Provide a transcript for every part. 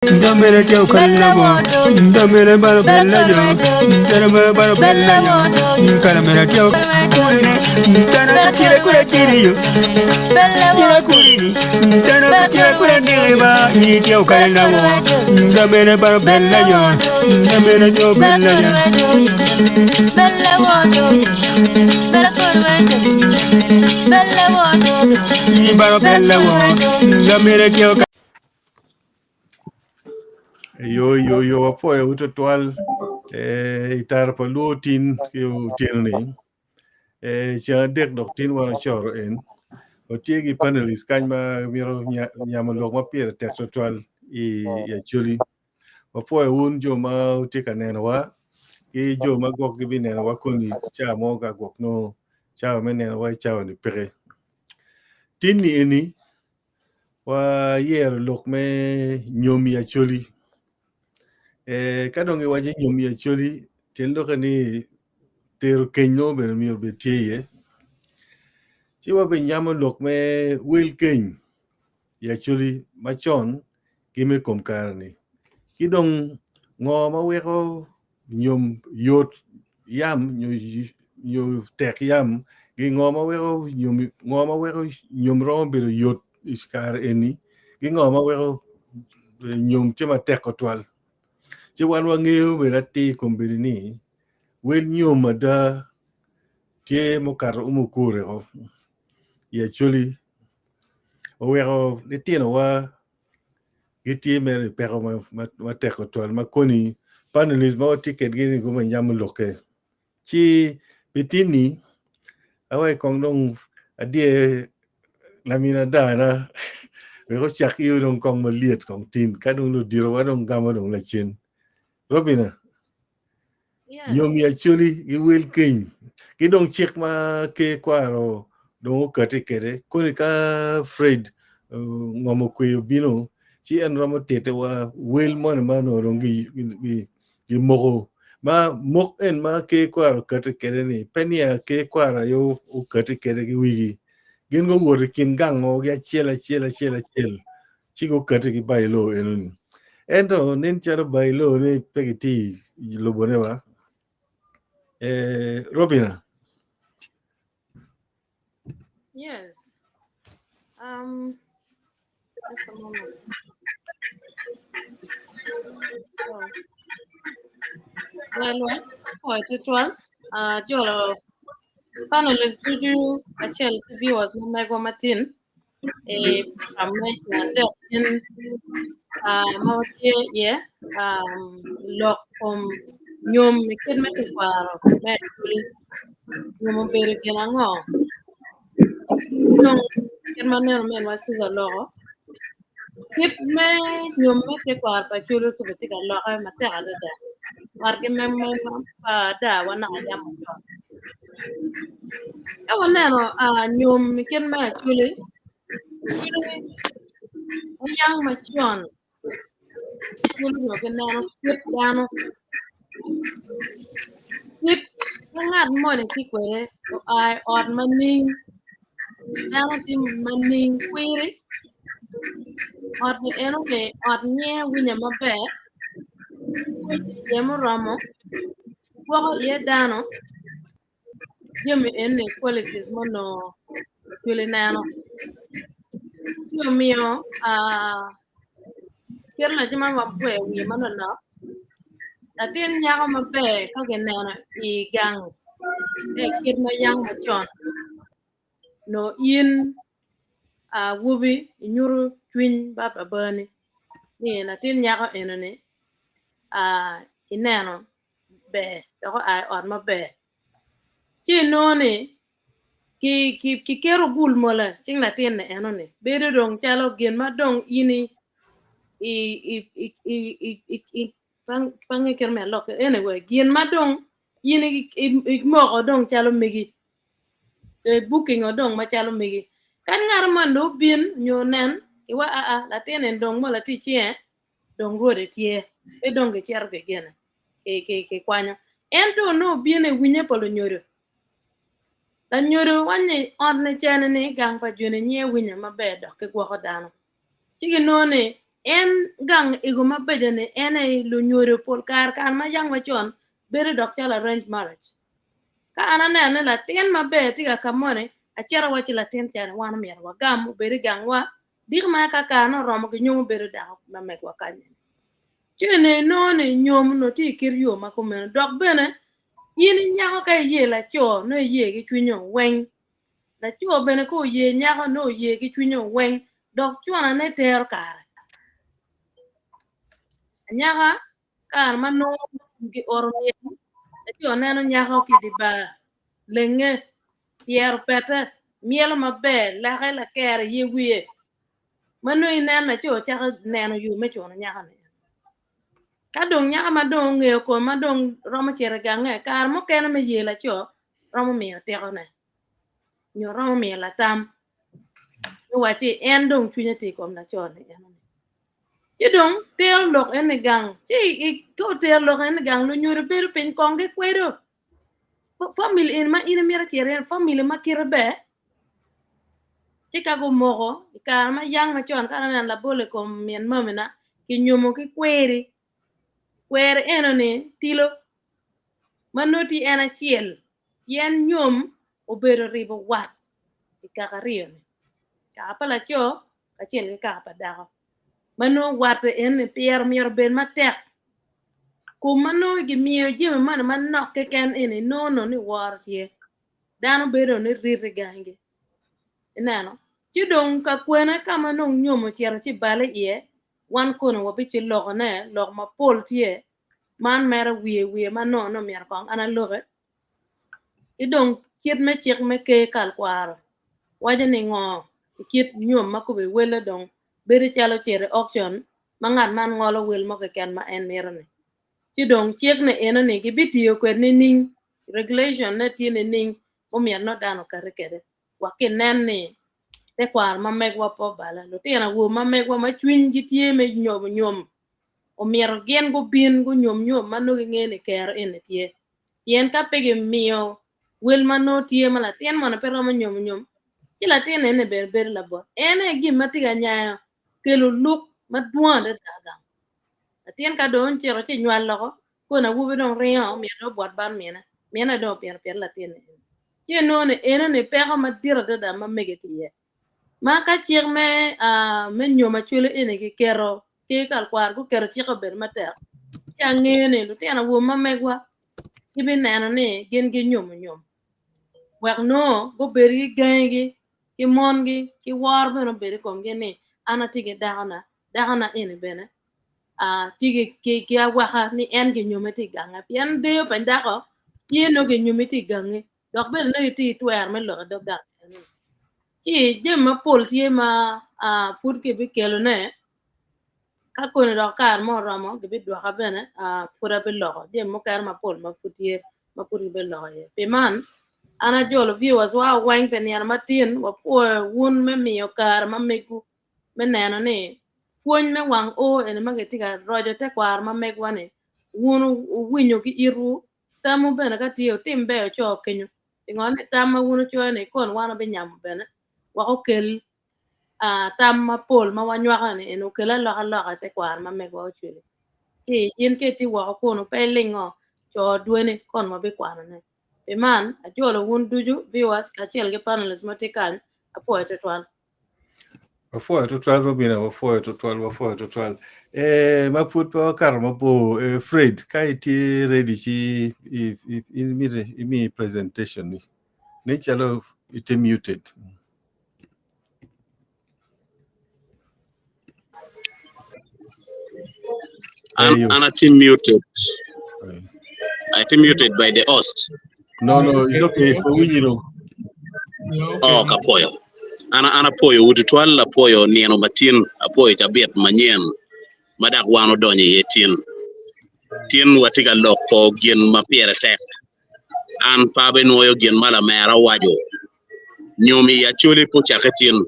Damere teo kalamo, damere baro bella yo, damere baro bella yo, caramera teo, tana kira kura tiriyo, kira kurini, tana kira kura neba, ni teo kalamo, damere baro bella yo, damere teo bella yo, bella wodo, bella kurwete, bella wodo, ni baro bella wodo, damere teo. Yo apoya uto twal itar pa lutin yu tirni cha dek dok tin wana choro en o tiegi panelist kanyma miro nyama lok ma pier tek so twal ya chuli apoya un jo ma utika neno wa ki jo ma gok gibi neno wa kuni cha mo ga gok no cha me neno wa cha ni pere tin ni eni wa yer lok me nyomi ya chuli kadonge waje nyomi ya chuli tendo kani tero kenyo ber mier betie chiwa be nyamo lok me wel keny ya chuli machon kime kom karni kidong ngo ma weko nyom yot yam nyo tek yam gi ngo ma weko nyom rom ber yot iskar eni gi ngo ma weko nyom chema tek otwal chiwan wangeo berati kombini wel nyom da tie mokar umukure ho ya chuli owero ne tieno wa gitie mere pero ma teko twal ma koni panelism o ticket gini guma nyam loke chi bitini awai kongdong adie lamina dana we ko chak yu dong kong maliet kong tin kadung lo diro wadong gama dong la chin robina nyom ya chuli i wel keny kidong chik ma ke kwaro dong kati kere koni ka Fred ngomo kwe bino chi en romo tete wa wel mon mano rongi gi moko ma mok en ma ke kwaro kati kere ni penia ke kwaro yo u kati kere gi wigi gen go wor kin gango ya chiela chi go kati gi bailo enun ento nen charo bailo ne pegiti lobone wa Robina. Yes. Just a moment. Well, it was. Jolo panelist Juju Achel viewers Mego Martin. From in Mawti yeah. Lock Nyom Mikin Metiquaro. Nyom Berry Gelango. No, German man was a law. Kit me nyom me te kwar pa chulu ku beti ka lo ka mate ada da war ke me pa da wana ya mo to e wana no nyom ken me chulu yang ma chon chulu no ken no kit dano kit ngat mo ne ki kwere o ai od maning dano ti maning kwere od ni eno ne od nye winya mabe yemo romo wako ye dano Jimmy ene qualities mono culinano. Tio mio kirna jima mabwe wi mano na. Latin nyako mabe ka genana I gang kid ma yang machon. No in wubi nyuru twin baba burni. Ni latin nyako enone inano be ko ai on mabe. Chi noni ki kero bul mola ching na tien na eno ne bedo dong chalo gen ma dong ini pang ker me lok anyway gen ma dong ini mo dong chalo migi booking dong ma chalo migi kan ngar man do bin nyo nen iwa la tien en dong mola ti chie dong rode tie e dong ke cher ke gena ke kwanyo ento no bin e winye polo nyoro la nyoro wanye orne chene ni gang pa june nye winya mabe do ke gwo dano chigi no ne en gang iguma bedene ene lu nyore pol kar kan ma yang machon bere doctor arrange marriage ka anana ne la tin ma be tiga kamone a chera wachi la tin tan wan mer wa gam bere gang wa dir ma ka no romo gi nyum bere da ma me wa kan chene no ne nyom no ti kiryo ma ko men dok bene yin nyako ka ye la cho no ye gi twinyo wen la cho bene ko ye nyako no ye gi twinyo wen dok chwana ne ter kare nyaka kar mano gi orme cho neno nyako ki di ba lenge pier pete miel maber la la ker ye wiye mano inen na cho chaka neno yu me cho nyaka ne ka dong nyaka madong ngeo ko madong romo chere gange kar mo ken me ye la cho romo mi te ne nyo romo mi la tam wati en dong chunya ti kom la cho ne chứ đúng tiêu lộc en gang chứ có tiêu lộc en gang lo nyure beru pen konge kwero family en ma ina mira chere family ma kirbe chứ ka go mogo ka ma yang ma chon kana la bole kom mien mamena ki nyomo ki kwere enone tilo manoti ena chiel yen nyom obero ribo wat ka riyo ne ka pala cho ka chiel ka pa dago mano warte en pier mier ben matek ku mano gi miyo jeme man nok ke ken en no ni war tie dano bedo ni riri gange enano ti dong ka kwena kama no nyomo tiero ti bale ye wan kono wabi ti logo ne log ma pol tie man mera wiye mano no mier kong ana loge ti dong kiet me chik me ke kal kwaro waje ni ngo kiet nyom makobe wele dong bere chalo chere auction mangan man ngolo wel mo ke ken ma en merane ti dong chek ne eno ne gi bitiyo kwer ni ning regulation ne tiene ning o mier no dano kare kere wakin nen ni te kwar ma megwa po bala lo tiena wo ma megwa ma chwin gi tie me nyom o mier gen go bin go nyom mano gi ngene ker en tie yen ka pege miyo wel mano tie mala tien mona pero ma nyom kila tiene ne ber la bo ene gi matiga nyayo kelo luk maduande daga tien ka don chero ti nywal logo ko na wubi don riyo mi do bot ban miena do pier la tiene ti no ne ene ne pega madira da ma megeti ye ma ka chier me me nyoma chule ene ki kero ke kal kwar ku kero chi ko ber mater ya ngene lu tiena wo ma megwa ibi neno ne gen gi nyom wek no go ber gi gangi ki mongi ki war beno beri kom gene ana tige dagana ene bene tige ki waka ni en ge nyometi ganga pian de pendako yeno ge nyometi gange dok ben no ti twer me lo do gang ti je ma pol ti ma pur ke bi kelo ne ka ko ne do kar mo ramo ge bi do ka bene pura be lo je mo kar ma pol ma putie ma pur be lo ye pe man ana jolo viewers wa wang penian matin wa po wun me miyo kar ma megu me neno ni puony me wang o ene magetika rojo te kwar ma megwa ne wun winyo ki iru tamu bene ka tiyo tim be cho kenyo ingone tam ma wunu cho ne kon wana be nyam bene wa ko kel tam ma pol ma wanywa ne eno kela loka te kwar ma megwa o chule ti yin ke ti wa ko no pe lingo cho duene kon ma be kwar ne man a jolo wun duju viewers ka chiel ge panelists matikan apo etwal Before to 12 Robina, before to 12. Ma put pa kar ma po Fred, kai ti ready chi if in me presentation ni. Ne chalo it muted. I'm team muted. I team muted by the host. No, it's okay for we you know. Oh, kapoyo. Ana poyo ututwala poyo nieno matin apoyo chabet manyen madak wano donye yetin. Tien watika loko gien mapiere tek. An pabe noyo gien mala mera wajo. Nyomi ya chuli po chaketin.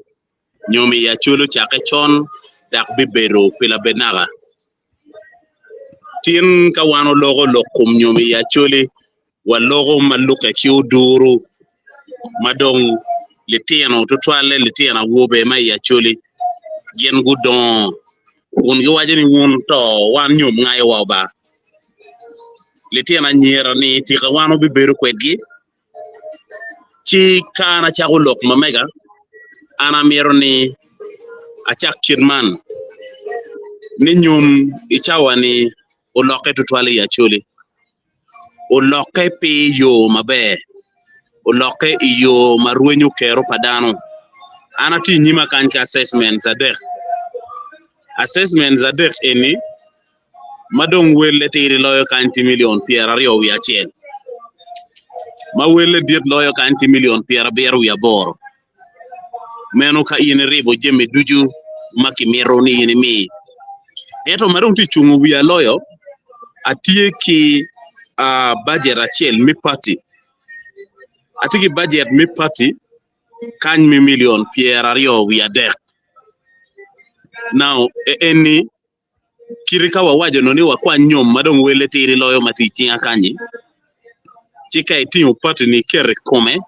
Nyomi ya chulu chakechon dak bibero pila benaga. Tien ka wano logo lokum nyomi ya chuli wa logo maluke kiu duru madong litiano tutwale litiana wobe mai ya chuli gen gudon un gi waje ni un to wan nyom ngai wa ba le tiena nyera ni ti ka wano bi beru kwetgi ci kana cha ulok mamega ana mero ni achak kirman ni nyom ichawani uloke tutwale ya chuli uloke pi yo mabe uloke iyo marwenyu kero padano ana ti nyima kanka assessment zadek eni madong welle tiri loyo kanti million piera rio wi achiel ma welle diet loyo kanti million piera beru ya boro meno ka ine ribo jemi duju maki miro ni ine mi eto marong ti chungu wi loyo atie ki budget achiel mi party atiki budget mi party kany mi million piera rio wi adek now eni kirika wawajo no ni wakwa nyom madong wele tiri loyo matichi akanyi chika itingu party ni Ker Kwaro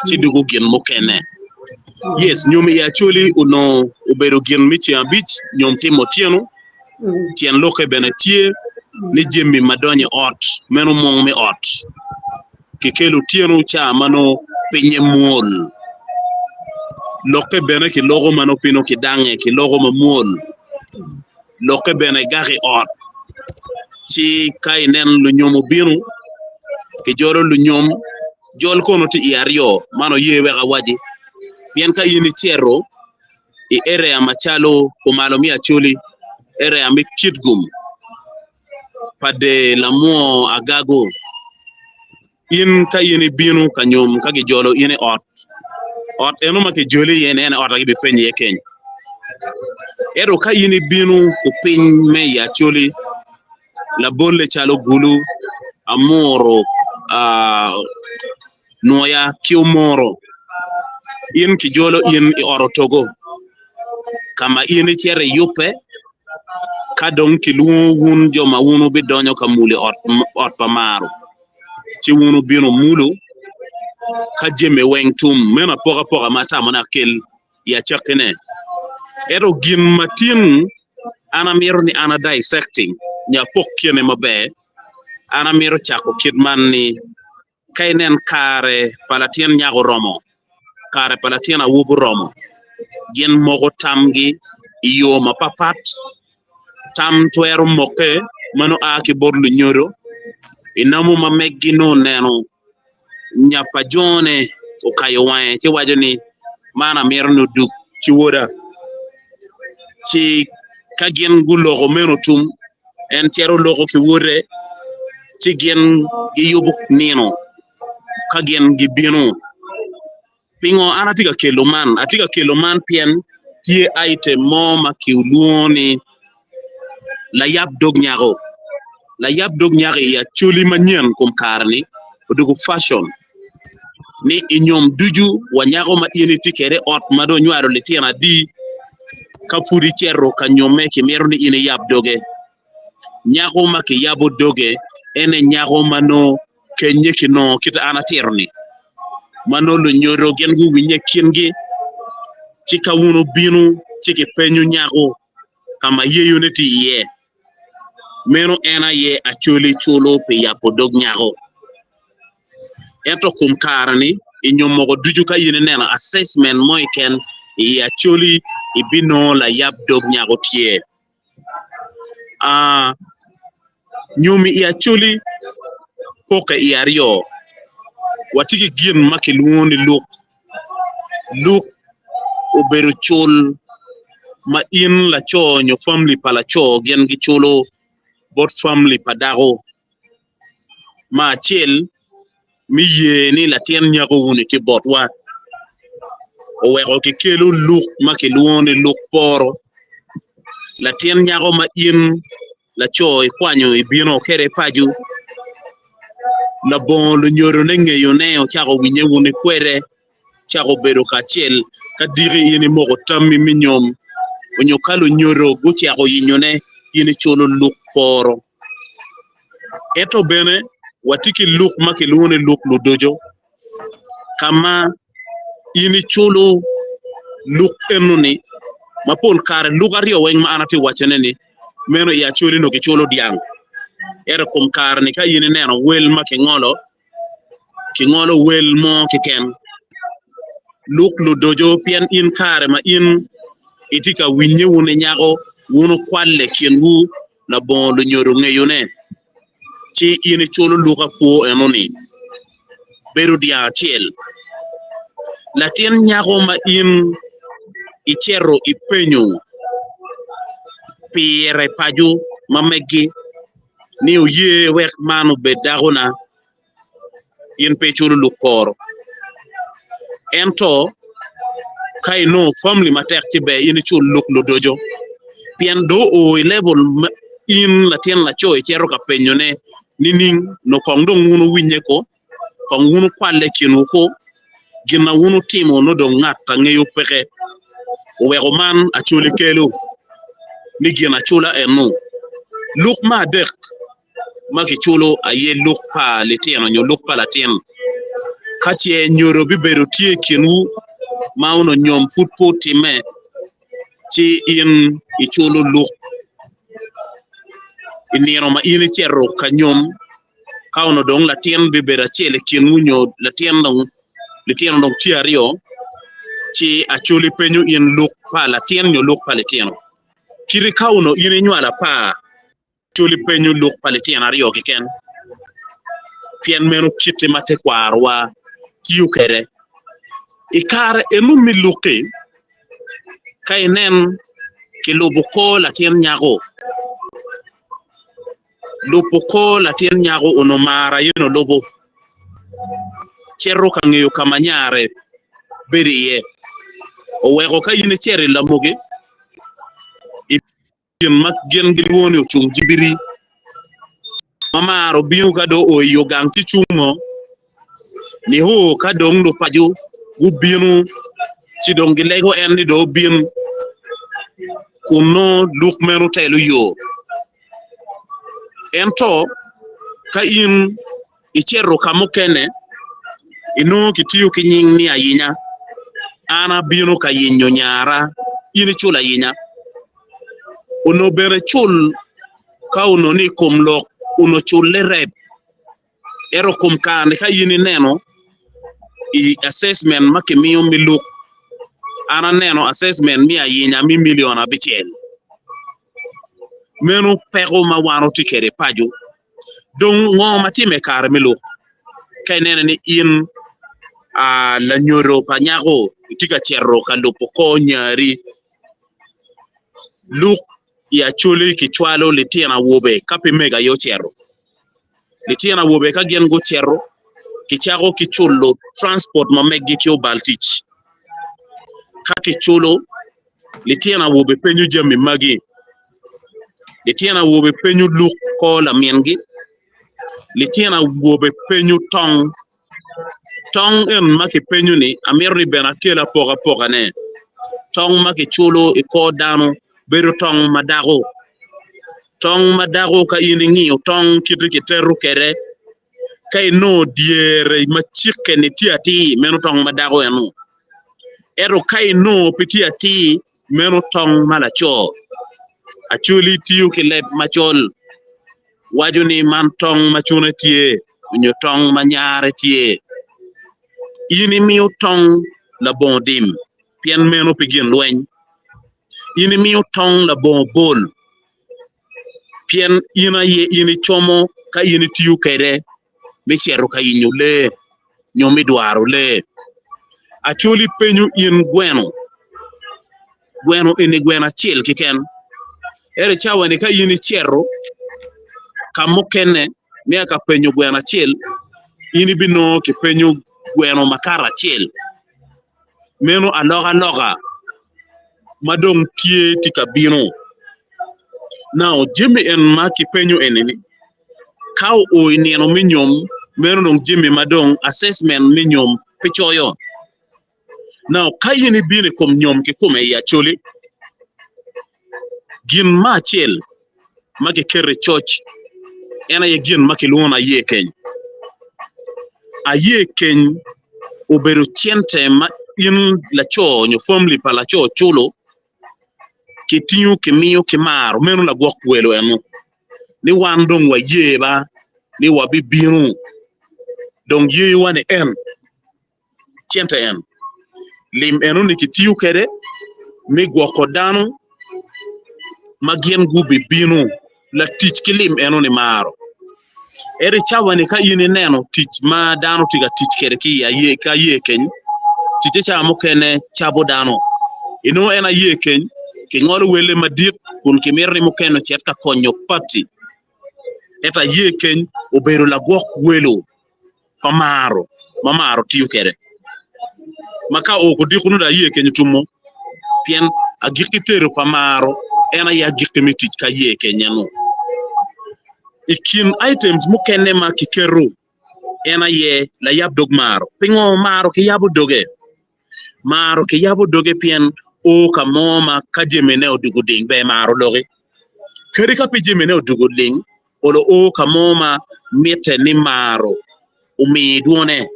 chidugo gin mokene yes nyom ya Acholi uno ubero gin michi abich nyom timo tieno tien loke benetie ni jemmi madonye ot meno mong mi ot kikelu tieno cha mano pinye muol loke bene ki logo mano pino ki dange ki logo mamuol loke bene gari ot ci kay nen lu ñomu binu ki joro lu ñom jol kono ti iario mano yewe ga waji bien ka yini cierro e area machalo ko malo mi Acholi area mi kitgum pade lamo agago in ka yini binu ka ñom ka gi jolo yini ot eno ma ke joli yene ene ot gi penye keny ero ka yini binu ko piny me ya Acholi la bolle chalo gulu amoro noya kiomoro in ki jolo in i oro togo kama in chere yupe kadong ki luun joma wunu bi donyo ka muli ot pamaro ci wunu bino mulu ka jeme weng tum mena poka mata mona kel ya chakene ero gin matin ana miro ni ana dissecting nya pok kene mabe ana miro chako kidman ni kainen kare palatien nyago romo kare palatien awubu romo gin mogo tamgi iyo mapapat tam twero moke mano aki borlu nyoro inamu mameggi no neno nyapa jone o kayo wae ci wajo ni mana miro no duk ci woda ci kagien gulogo meno tum en tiero logo ki wore ci gen gi yobu nino kagien gi binu pingo anatika kelo man pien tie aite mo makiuluoni la yab dog nyago ya Acholi manyen kum Kareni odugo fashion ni inyom duju wanyago ma yeni tikere ot mado nywaro le tiena di ka furi cerro ka nyome ki mero ni ine yab doge nyago ma ki yabo doge ene nyago mano kenye ki no kita ana terni mano lo nyoro gen gu winye kingi chika wuno binu chiki penyu nyago kama yeyo neti ye meno ena ye Acholi chulo pe yapo dog nyago eto kum Kareni inyomogo duju ka yine nena assessment moy ken ye Acholi ibino la yab dog nyago tie nyomi ye Acholi poke iario watiki gien make luoni luk oberu chul ma in la cho nyo family pala cho gen gi chulo bot family padago ma chel mi ye ni la tien nyago woni ti bot wa o wego ki kelu luk make luoni luk poro la tien nyago ma in la cho e kwanyo e bino kere paju la bon le nyoro nenge yo ne o chago winye woni kwere chago bedo ka chel ka diri yini mogo tammi minyom onyo kalo nyoro go chago yinyone yini cholo luk poro eto bene watiki luk make luoni luk ludojo kama yini cholo luk enuni mapol kare lugario weng ma anati wachene ni meno ya chuli no kichulo diang era kum kar ni ka yini neno wel ma kingolo wel mo kiken luk lu dojo pien in kare ma in itika winye wune nyago wuno kwalle kien wu na bon lu nyoro ngeyune chi ini chulo luka po enoni beru dia chiel latien nyago ma in ichero ipenyo pire paju mamegi ni uye wek manu bedagona in pechulu lukor ento kai no family matek tibe in chul luk lodojo pien do o level in latien la choy chero ka penyone nining no kongdo ngunu winye ko kongunu kwale kinu ko gina wunu timo no do ngata ngeyo peke wego man achuli kelu ni gina chula enu luk ma dek maki chulo aye luk pa letien nyo luk pa latien kachi nyoro biberu tie kinu mauno nyom futpo time chi in ichulo luk iniro ma ini chero kanyom kauno dong latien bibera chele kinu nyo latien dong chiario chi achuli penyu in luk pa latien nyo luk pa latien kiri kauno ini nywala pa chuli penyu luk pa latien ario kiken pien menu kiti mate kwarwa tiyu kere ikare enu miluki kainen ki lubuko latien nyago lubuko latien nyago unomara yino lubu cherro kangeyo kamanyare beriye owego ka yine cheri lamugi ipin mak gen giwoni chung jibiri mamaro biu kado oyo gang ti chungo ni ho kadong do paju gubinu ci dongi lego en do bin kuno luk menu telu yo ento ka in ichero kamukene ino kitiyo kinying ni ayinya ana binu ka yinyo nyara ini chula yinya uno bere chul ka uno ni kumlok uno chul le rep ero kum kane ka yini neno i assessment makimiyo miluk ana neno assessment mi ayinya mi million abichel menu pego ma wano tikere paju don ngo matime kar miluk kay nene ni in la nyoro panyago tika cherro ka lupo ko nyari luk ya chuli kichwalo litiana wobe kapi mega yo cherro litiana wobe ka gen go cherro kichago kichulo transport ma meggi kyo baltich kaki chulo litiana wobe penyu jami magi litiana wobe penyu luk ko la miengi litiana wobe penyu tong en maki penyu ni amirni bena kela poka ne tong maki chulo iko dano beru tong madago ka iningi tong kitu kiteru kere kay no diere machike ni tiati menu tong madago enu ero kay no pitiati menu tong malacho achuli tiyu kilep machol wajuni man tong machune tie nyo tong manyare tie ini miu tong la bon dim pien menu pigin lwen ini miu tong la bon bol pien ina ye ini chomo ka ini tiyu kere me chero ka inyu le nyomi dwaro le achuli penyu in gweno ini gwena chil kiken ere chawani ka ini chero kamukene me ka penyu gwena chil ini bino ki penyu gweno makara chil menu aloga madong tie tika bino now jimmy en ma ki penyu enini kaw o ineno minyom menu dong jimmy madong assessment minyom pichoyo now kayini bini kom nyom ki kume ya choli gin ma chil maki kere church ena ye gin maki luona ye keny aye keny oberu chiente ma in la cho nyo family pa la cho chulo ki tiyo ki miyo ki maro menu la gwok welo enu ni wan dong wa yeba ni wa bibiru dong ye wane en chenta en lim enu ni ki tiyo kede mi gwoko danu magien gubi binu la tich ki lim enu ni maro eri chawani ka yini neno tich ma danu tiga tich kede ki ya ye ka ye keny tiche cha mukene chabo danu ino ena ye keny ki ngolo wele madit kun ki mirni mukene chet ka konyo pati eta ye keny obero la gwok welo pamaro mamaro tiyo kede maka oko dikunu da ye keny tumo pien agikitero pamaro ena ya gikimiti ka ye kenyano ikin items mukene ma kikero ena ye la yabdog maro pingo maro ki yabo doge pien o ka moma ka jemene odugo ding be maro doge keri ka pi jemene odugo ding olo o ka moma mete ni maro umi duone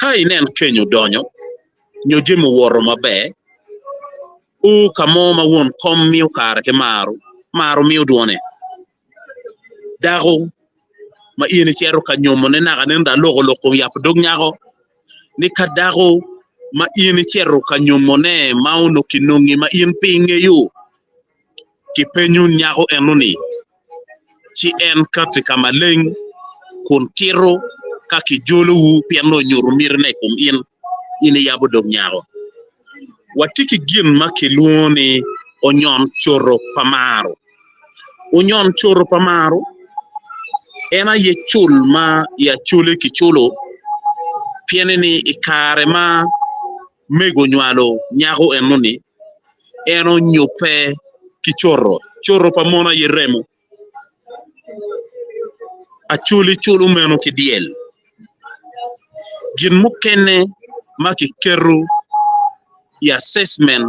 kai nen kenyo donyo nyo jemo woro mabe o ka moma won kom miu kare ke maro miu duone dago ma ini chero ka nyomo ne naga nenda logo loko yap dog nyago ni kadago ma ini chero ka nyomo ne mauno kinongi ma in pinge yu ki penyu nyago enuni chi en kati kama leng kun tiro ka ki jolo wu piano nyuru mirne kum ini yabo dog nyago watiki gin ma ki luoni onyon choro pamaro ena ye chul ma ya chule ki chulo pieneni ikare ma mego nywalo nyago enuni eno nyupe ki choro pamona ye remo achuli chulu meno ki diel gin mukene ma ki keru ya assessment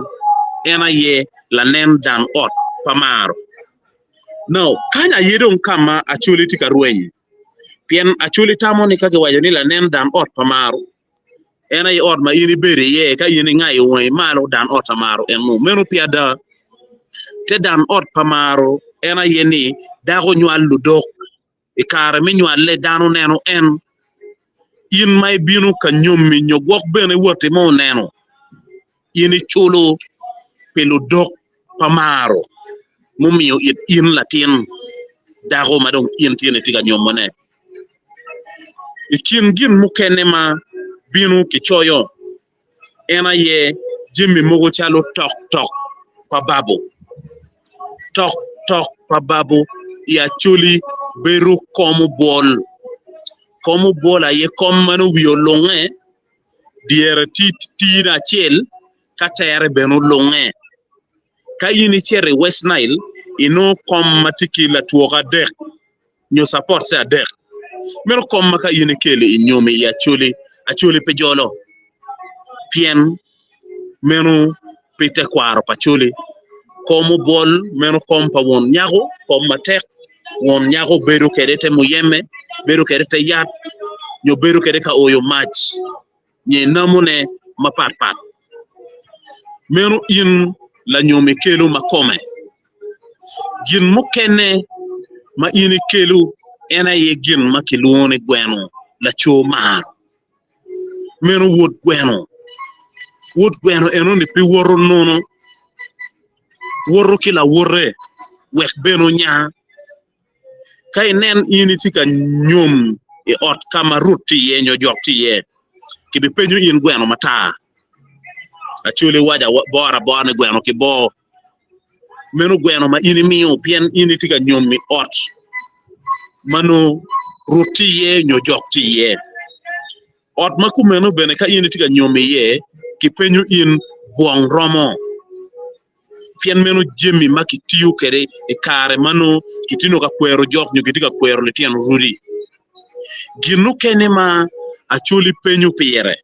ena ye la nen dan ot pamaro no kanya yedon kama achuli tika rueny pien achuli tamo ni kage wajo ni la nen dan ot pamaro ena ye ot ma ini bere ye ka ini ngai we malo dan ot pamaro enu menu piada te dan ot pamaro ena ye ni dago nywal ludok ikare mi nywal le danu neno en in mai binu ka nyommi nyogok bene wote mo neno ini chulo peludok pamaro mumio it in latin dago madong in tiene tiga nyomone ikin gin mukene ma binu kichoyo ena ye jimmi mogo chalo tok pa babu ya chuli beru komu bol aye kom manu wiyo longe diere ti na chel katere benu longe ka yini chere West Nile ino kom matiki la tuoga dek nyo support sa dek mero kom maka yini kele inyomi ya achuli pejolo pien menu pite kwaro pachuli komu bol menu kom pa won nyago kom matek won nyago beru kedete muyeme beru kedete yat nyo beru kedete ka oyo match nye namune mapat menu in la nyomi kelu makome gin mukene ma ini kelu ena ye gin makiluone gweno la chomar menu wood gweno eno ni pi woro nono woro kila worre wek beno nya kay nen ini tika nyom e ot kama ruti ye nyo jokti ye kibi penyu in gweno mata achule waja bora gweno ki bo menu gweno ma ini miyo pien ini tika nyom mi ot manu ruti ye nyo jokti ye ot makumenu bene ka ini tika nyom ye ki penyu in buong romo pien menu jemi maki tiyu kere e kare manu kitino ka kwero jok nyo kitika kwero le tien rudi ginu kene ma achuli penyu pere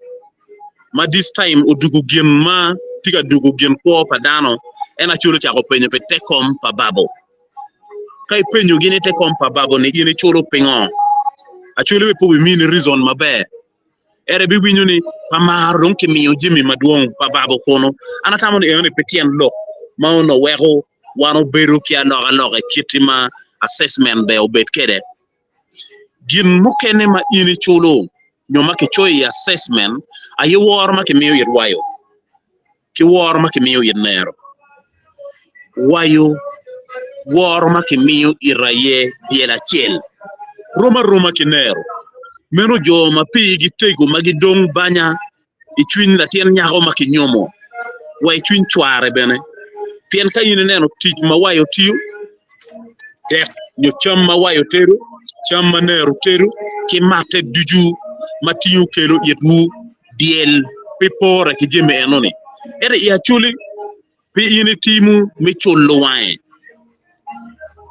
ma this time odugu gin ma tika dugu gin ko padano ena chulo chako penyu pe tekom pa babo kai penyu gini tekom pa babo ni gini chulo pingo achuli be pubi mini reason mabe ere bi winyu ni pamaro donke miyo jemi maduong pa babo kono anatamo ni ene petien lo ma ono wego wano beru kia loga kitima assessment be obet kede gin mukene ma ini chulo nyoma ke choi assessment ayi wor ma ke miyo yirwayo ki wor ma ke miyo yinero wayo wor ma ke miyo iraye biela chel roma kinero meno jo ma pi gi tego ma gi dong banya ichwin la tien nyago ma ke nyomo way chwin chware bene pien ka yini neno tich ma wayo tiyo tek nyo cham ma wayo teru cham ma neru teru ki mate duju ma tiyo kelo yetu diel pipore ki jeme enoni ere ya chuli pi yini timu mi chullo wae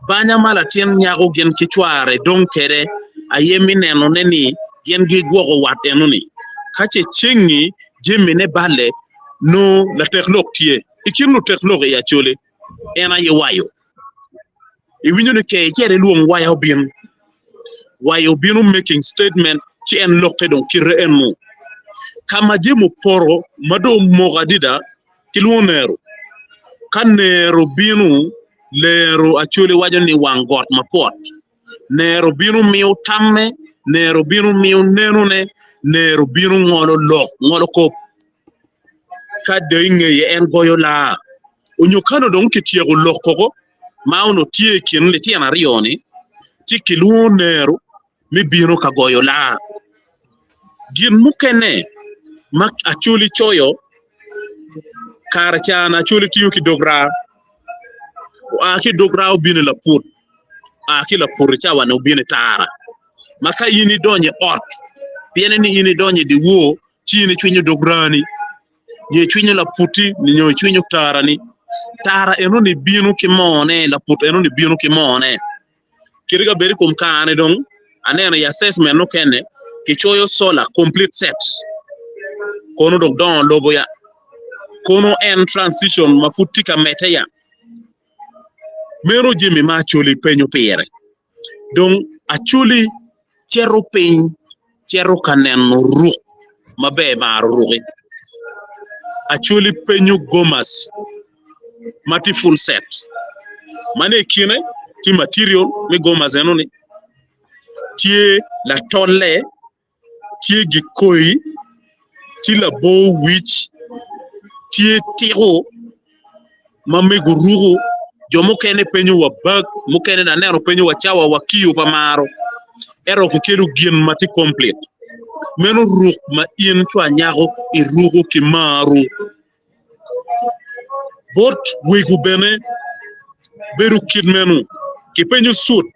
banya mala tien nyago gen ki chware don kere ayemi neno neni gen gi gogo wat enoni kache chengi jeme ne bale no la teklok tie ikirno teklok ya chuli ena ye wayo iwinyo ne ke chere luong wayo bin making statement ci en lokke don kire enmu kama jemu poro mado mogadida kilonero kanero binu lero Acholi wajoni wangot mapot nero binu miu tamme nero binu miu nenune nero binu ngolo ko kade ngeye en goyo la onyokano don kitiego lokoko mauno tie kin le tiana rioni tiki lunero mi biro ka goyo la gin mukene mak Acholi choyo kar chana Acholi tiyo ki dogra ki dogra ubine la put ki la pur chawa na ubine tara maka yini donye ot piene ni yini donye di wo chini chwinyo dograni nye chwinyo la puti ni nye chwinyo tara ni tara eno ni binu ki mone la put eno ni binu ki mone kiriga beri kumkane dong anene ya assessment no kene ki choyo sola complete set kono dog don lobo ya kono en transition mafutika mete ya mero jimi ma Acholi penyo pere donc Acholi chero peny chero kanen ruk mabe mar ruki Acholi penyo gomas mati full set mane kine ti material mi gomas enoni tie la tolle tie gikoi ti la bo witch tie tiro mamego rugo jomo kene penyo wa bag mukene na nero penyo wa chawa wa kiyo pamaro ero kikelu gien mati complete meno ruk ma in chwa nyago i rugo ki maru bot wegu bene beru kid menu ki penyo suit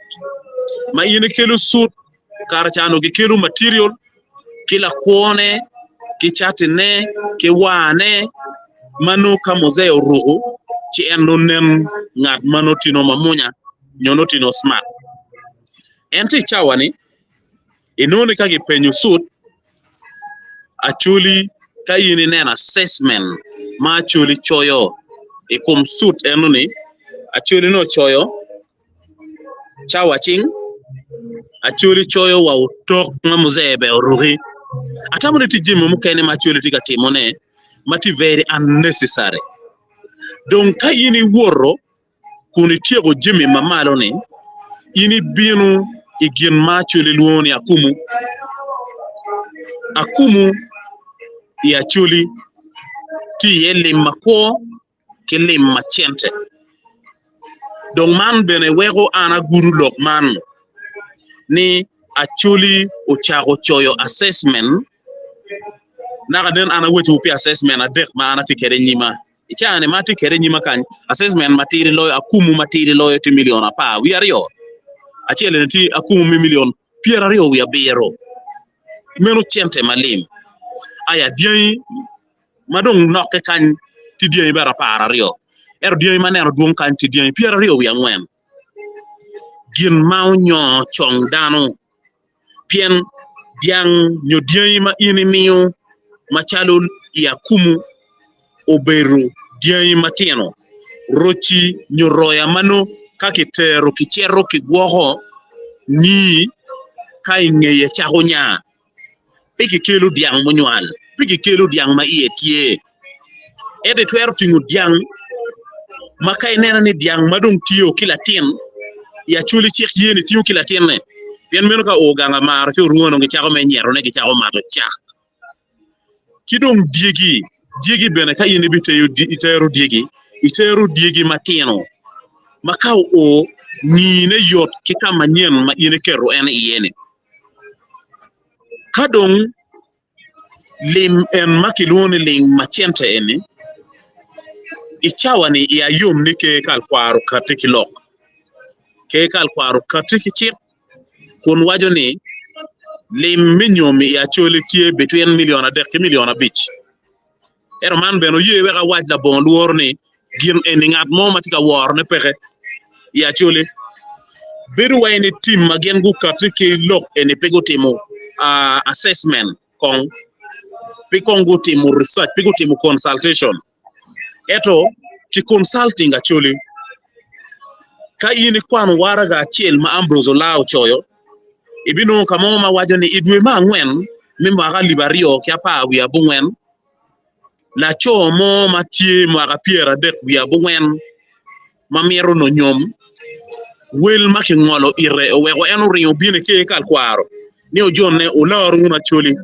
ma ine kelu suit kar chano ki kelu material kila kuone ki chatine ki wane mano kamoze rugo ci endo nen ngat manotino mamunya nyonotino smart enti chawani inone kage penyo suit Acholi kayini nen assessment ma Acholi choyo e kum suit enoni Acholi no choyo chawa ching Acholi choyo wa utok ngamuzebe oruhi atamune tijime mukene ma Acholi tika timone mati very unnecessary donc ka yini woro kuni tiego jimi mamalo ni yini binu igin ma Acholi luoni akumu ya Acholi ti yelim mako kelim machente donc man bene wego ana guru lok man ni Acholi uchago choyo assessment naga den ana wetu upi assessment adek ma ana tikere nyima ichane mati kere nyima kan assessment matiri loyo akumu matiri loyo ti million apa wi ario achele ti akumu mi million piera rio wi abero meno chente malim aya bien madong nokke kan ti bien bara para rio bien manero duon kan ti bien piera rio wi angwen gin maunyo chong dano pien diang nyo bien ma inimiyo machalul yakumu oberu dian matieno rochi nyoroya mano kakitero kichero kigwoho ni kai ngeye chahonya piki kelu diang munywal piki kelu diang ma iye tie ede twero tingu diang makai nena ni diang madung tiyo kila tien ya chuli chik yeni tiyo kila tien ne yen meno ka o ganga mar cho ruono ngi chako me nyero ne gi chako mato chak kidong diegi bene ka yini biteyo itero diegi matino makao o ni ne yot kika manyen ma yini kero en yene kadong lim en makilone ling machente ene ichawani ya yum ni ke Ker Kwaro katiki lok ke Ker Kwaro katiki chik kun wajo ni lim minyomi ya choli tie between million adek million abich ero man beno yewe ka waj la bon luor ni gin eni ngat mo matika war ne peke ya choli beru wayne team magen gu katiki lok eni pego timo assessment kong pikongu timo research pigo timo consultation eto ki consulting Acholi ka yini kwano waraga chiel ma Ambrose lao choyo ibino kamo ma wajo ni idwe ma ngwen mimba ga libario kya pa wi abungwen la cho mo matie mo ga piera dek wi abungwen ma miero no nyom wel ma ki ngolo ire wego enu rio bine ke Ker Kwaro ni o jonne o laru na Acholi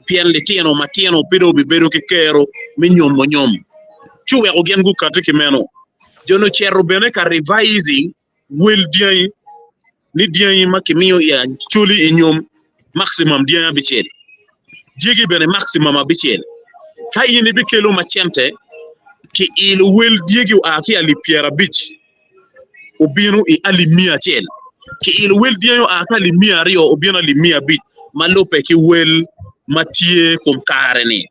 pien le tieno matieno bido bi bedo ke kero mi nyom mo nyom chuwe o gen gu katiki meno jono cherro bene ka revising wel diay ni diay makimiyo ya Acholi nyom maximum diay bichel jigi bene maximum abichel ka yini bikelo machente ki il wel diegi a ki ali piera bich obino e ali mia chel ki il wel diay a ka ali mia rio obino ali mia bich malope ki wel matie kom Kareni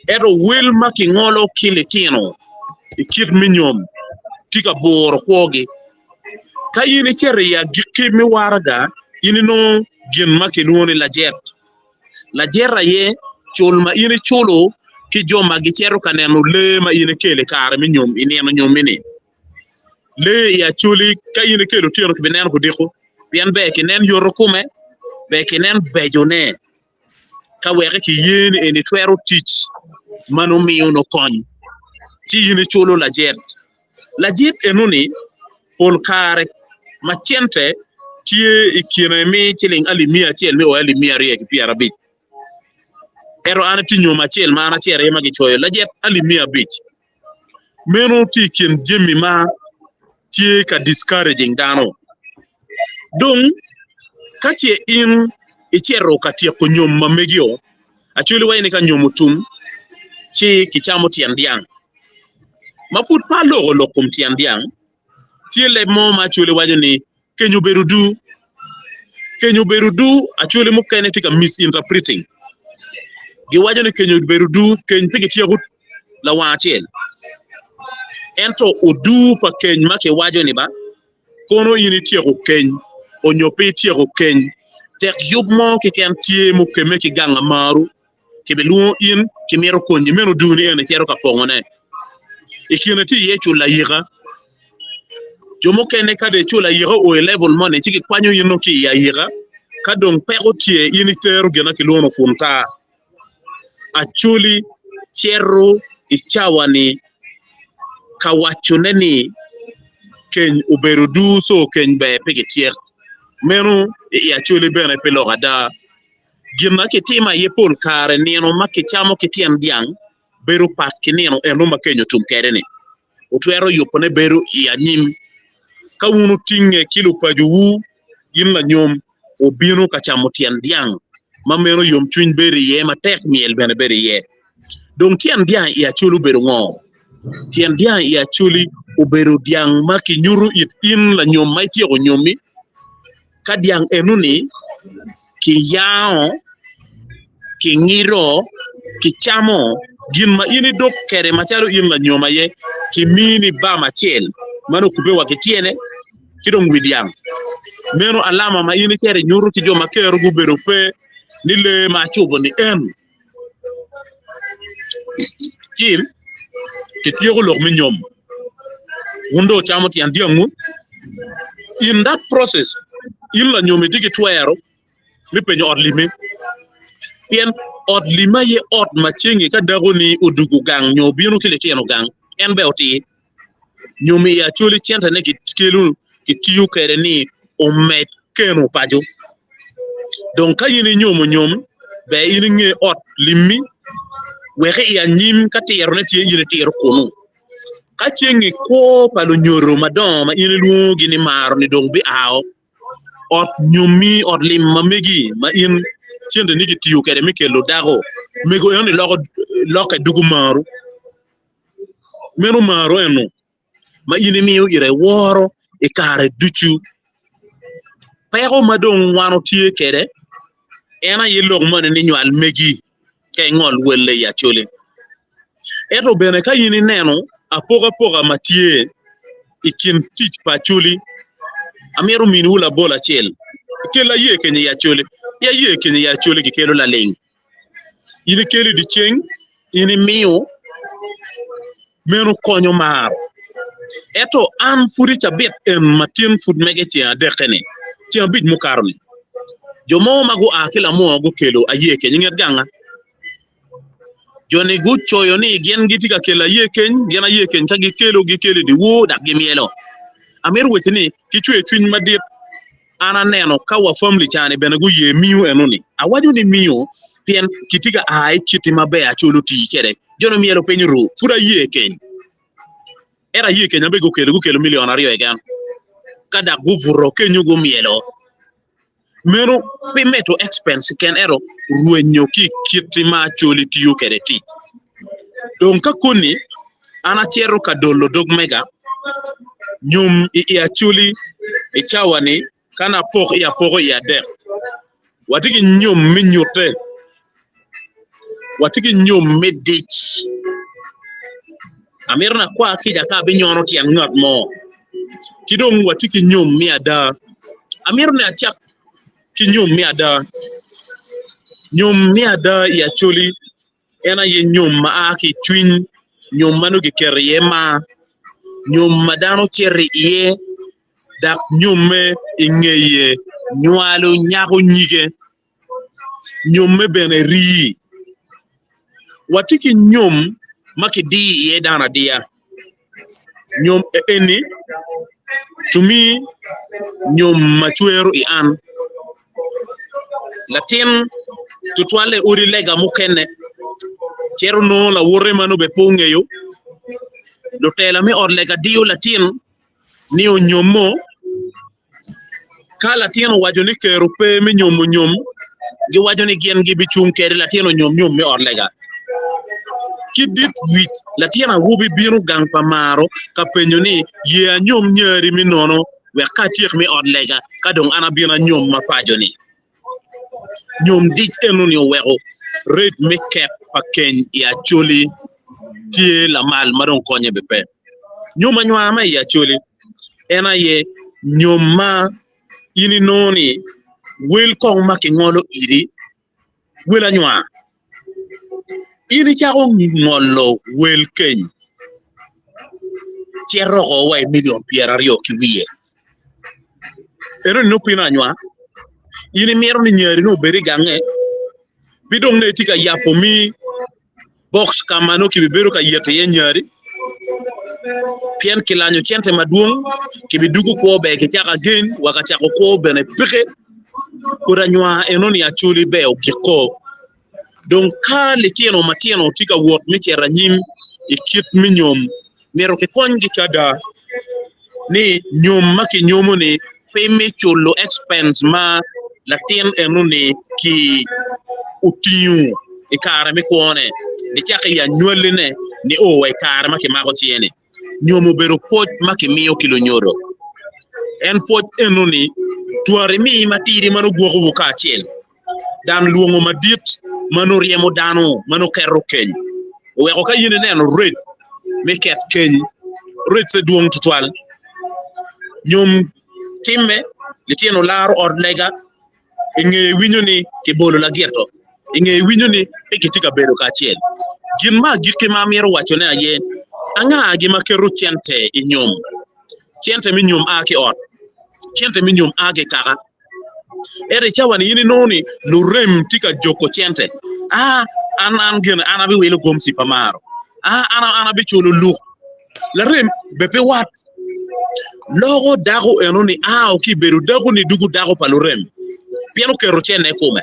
ero wel maki ngolo kilitino ikit minyom tika bor kogi ka yini chere ya gikki mi waraga yini no gin maki luoni la jera ye cholma yini cholo ki joma gi chero kaneno le ma yini kele kare minyom ineno nyomini le ya Acholi ka yini kelo tiro ki benen ko diko pian be ki nen yorokume be ki nen bejone ka wege ki yeni eni twero teach mano miyo no kony ti yini cholo la jet enuni pol kare machente tie ikine mi chiling ali mia chiel mi o ali mia rie ki piara bich ero ana ti nyoma chiel mana chere ma gi choyo la jet ali mia bich meno ti kin jemi ma tie ka discouraging dano dung katie in ichero katie ko nyom mamegio Acholi wayne ka nyomutum chi kichamo tiandiang mafut pa lo kum tiandiang tie le mo ma Acholi wajo ni kenyo berudu Acholi mukene tika misinterpreting gi wajo ni kenyo berudu ken pigi tiagut la wachel ento odu pa ken make wajo ni ba kono yini tiago ken onyope tiago ken tek yubmo ki ken tie mukeme ki ganga maru ke be luo in ke mero konji meno duni ene tiaro ka pongone ikina ti ye chula yira jomo kene ka de chula yira o level money tiki kwanyo yino ki ya yira ka don pero tie ini teru gena ki luo funta Acholi chero ichawani kawachuneni ken uberudu so ken be pege tier meno ya Acholi bene pelo gada gimma ke tima ye pol kare neno makke chamo ke tian diang beru pat ke neno eno makenyo tum Kareni otwero yopone beru ya nyim ka wunu tinge kilo paju yin la nyom obino ka chamo tian diang mameno yom chuny beri ye matek miel bene beri ye donc tian diang ya Acholi beru ngo tian diang ya Acholi oberu diang maki nyuru it in la nyom mai tiego nyomi ka diang enuni ki yao ki ngiro ki chamo gin ma ini dok kere macharo in la nyoma ye ki mini ba machel mano kube wa kitiene kidong widiang meno alama ma ini kere nyuru ki joma kero gubero pe ni le ma chubo ni en kim kitiego lok minyom wundo chamo ti andiangu in that process in la nyomi digi twero mi penyo od lime pien od lima ye od machingi ka dago ni odugu gang nyo bino kile tieno gang en be oti Nyom ya Acholi chente ne kelu kitiyu Kareni omet keno pajo. Donc ka yini nyom be yini nge ot limi weke ya nyim ka tiyero ne tiye yini tiyero kunu. Ka chengi ko palo nyoro madon ma yini luo gini maro ni dong bi ao ot nyomi ot lim mamegi ma in chende niki tiyu kere mikelo dago mego yoni loke dugu maru menu maru enu ma yini miyo ire woro e kare duchu pero madong wano tiye kere ena yelok mone ni nywal megi ke ngol welle ya Acholi eto bene ka yini neno apoga matie ikin tich pa Acholi amero min wula bola chel kela ye kenya ya Acholi ye kenya ya Acholi kelo la leng yini keli di cheng yini miyo menu konyo mar eto an furi chabet en matin fud mege chia dekene chia bit mukarni jomo mago akila mo go kelo aye kenya nget ganga joni gu choyo ni gen gitika kela ye ken gena ye ken ka gikelo di wo da gimielo amer wetini kichwe twin madit ana neno ka wa family chane bena gu ye miu enoni awaju ni miu pien kitika ai kiti mabe Acholi ti kere jono mielo penyru fura ye ken era ye ken abe gu kelo million ario egan kada gu vuro kenyu gu mielo mero pimeto expense ken ero ruenyo ki kiti ma Acholi tiyo kere ti donc koni ana chero ka dolo dog mega nyum i Acholi e chawani kana pok ya der watiki nyum minyote watiki nyum medich amirna kwa kija ka binyono ti ngat mo kidong watiki nyum miada amirna achak ki nyum miada ya Acholi ena ye nyum ma aki twin nyum manu gi kerye ma nyum madano cherry iye dak nyumme ingeye nywalo nyago nyige nyumme bene ri watiki nyum maki di iye dana dia nyum eni tumi nyum machuero i an latin tutwale uri lega mukene chero no la wore manu be pongeyo do tela mi or lega dio latin ni o nyomo kala tieno wajoni kero pe mi nyom gi wajoni gen gi bichung kere latino nyom mi or lega kidit wit latina wubi binu gang pamaro ka penyoni ye nyom nyeri mi nono we ka tiek mi or lega ka dong ana bina nyom ma pajoni nyom dit enuni wego red me kep pa ken ya Acholi tie la mal maron konye bepe nyoma nywa ma ya Acholi ena ye nyoma ini noni wel kong ma ki ngolo iri wel anywa ini chago ngolo wel keny chero go wa million pierario ki wiye ero no pina anywa ini mero ni nyeri no beri gange bidong ne tika yapo mi box kamano ki bibero ka yete ye nyeri pien kilanyo chente maduong ki bidugu ko be ki chaka gen waka chako ko bene pike kura nywa enoni Acholi be o kiko donc ka letieno matieno tika wot mi chera nyim ikit mi nyom mero ke kongi kada ni nyom maki nyomo ni pe mi cholo expense ma latien enoni ki utiyu e kara mi kuone ni chaka ya nyoline ni o way kara maki mako tiene nyomo bero poj maki miyo kilo nyoro en poj enoni tuare mi matiri mano gwogo wuka chel dan luongo madit mano riemo dano mano kero keny weko ka yine neno red me ket keny red se duong tutwal nyom timme litieno laro or lega inge winyoni ke bolo la gerto inge winyoni e kitika bedo ka chel gin ma gitke ma mero wacho ne aye anga gi makero chente inyom chente mi nyom aki ot chente mi nyom age kaka ere chawani yini noni lurem tika joko chente an gena ana bi welo gomsi pamaro ana bi cholo lu la rem bepe wat logo dago enoni ki beru dago ni dugu dago palurem piano ke rochene come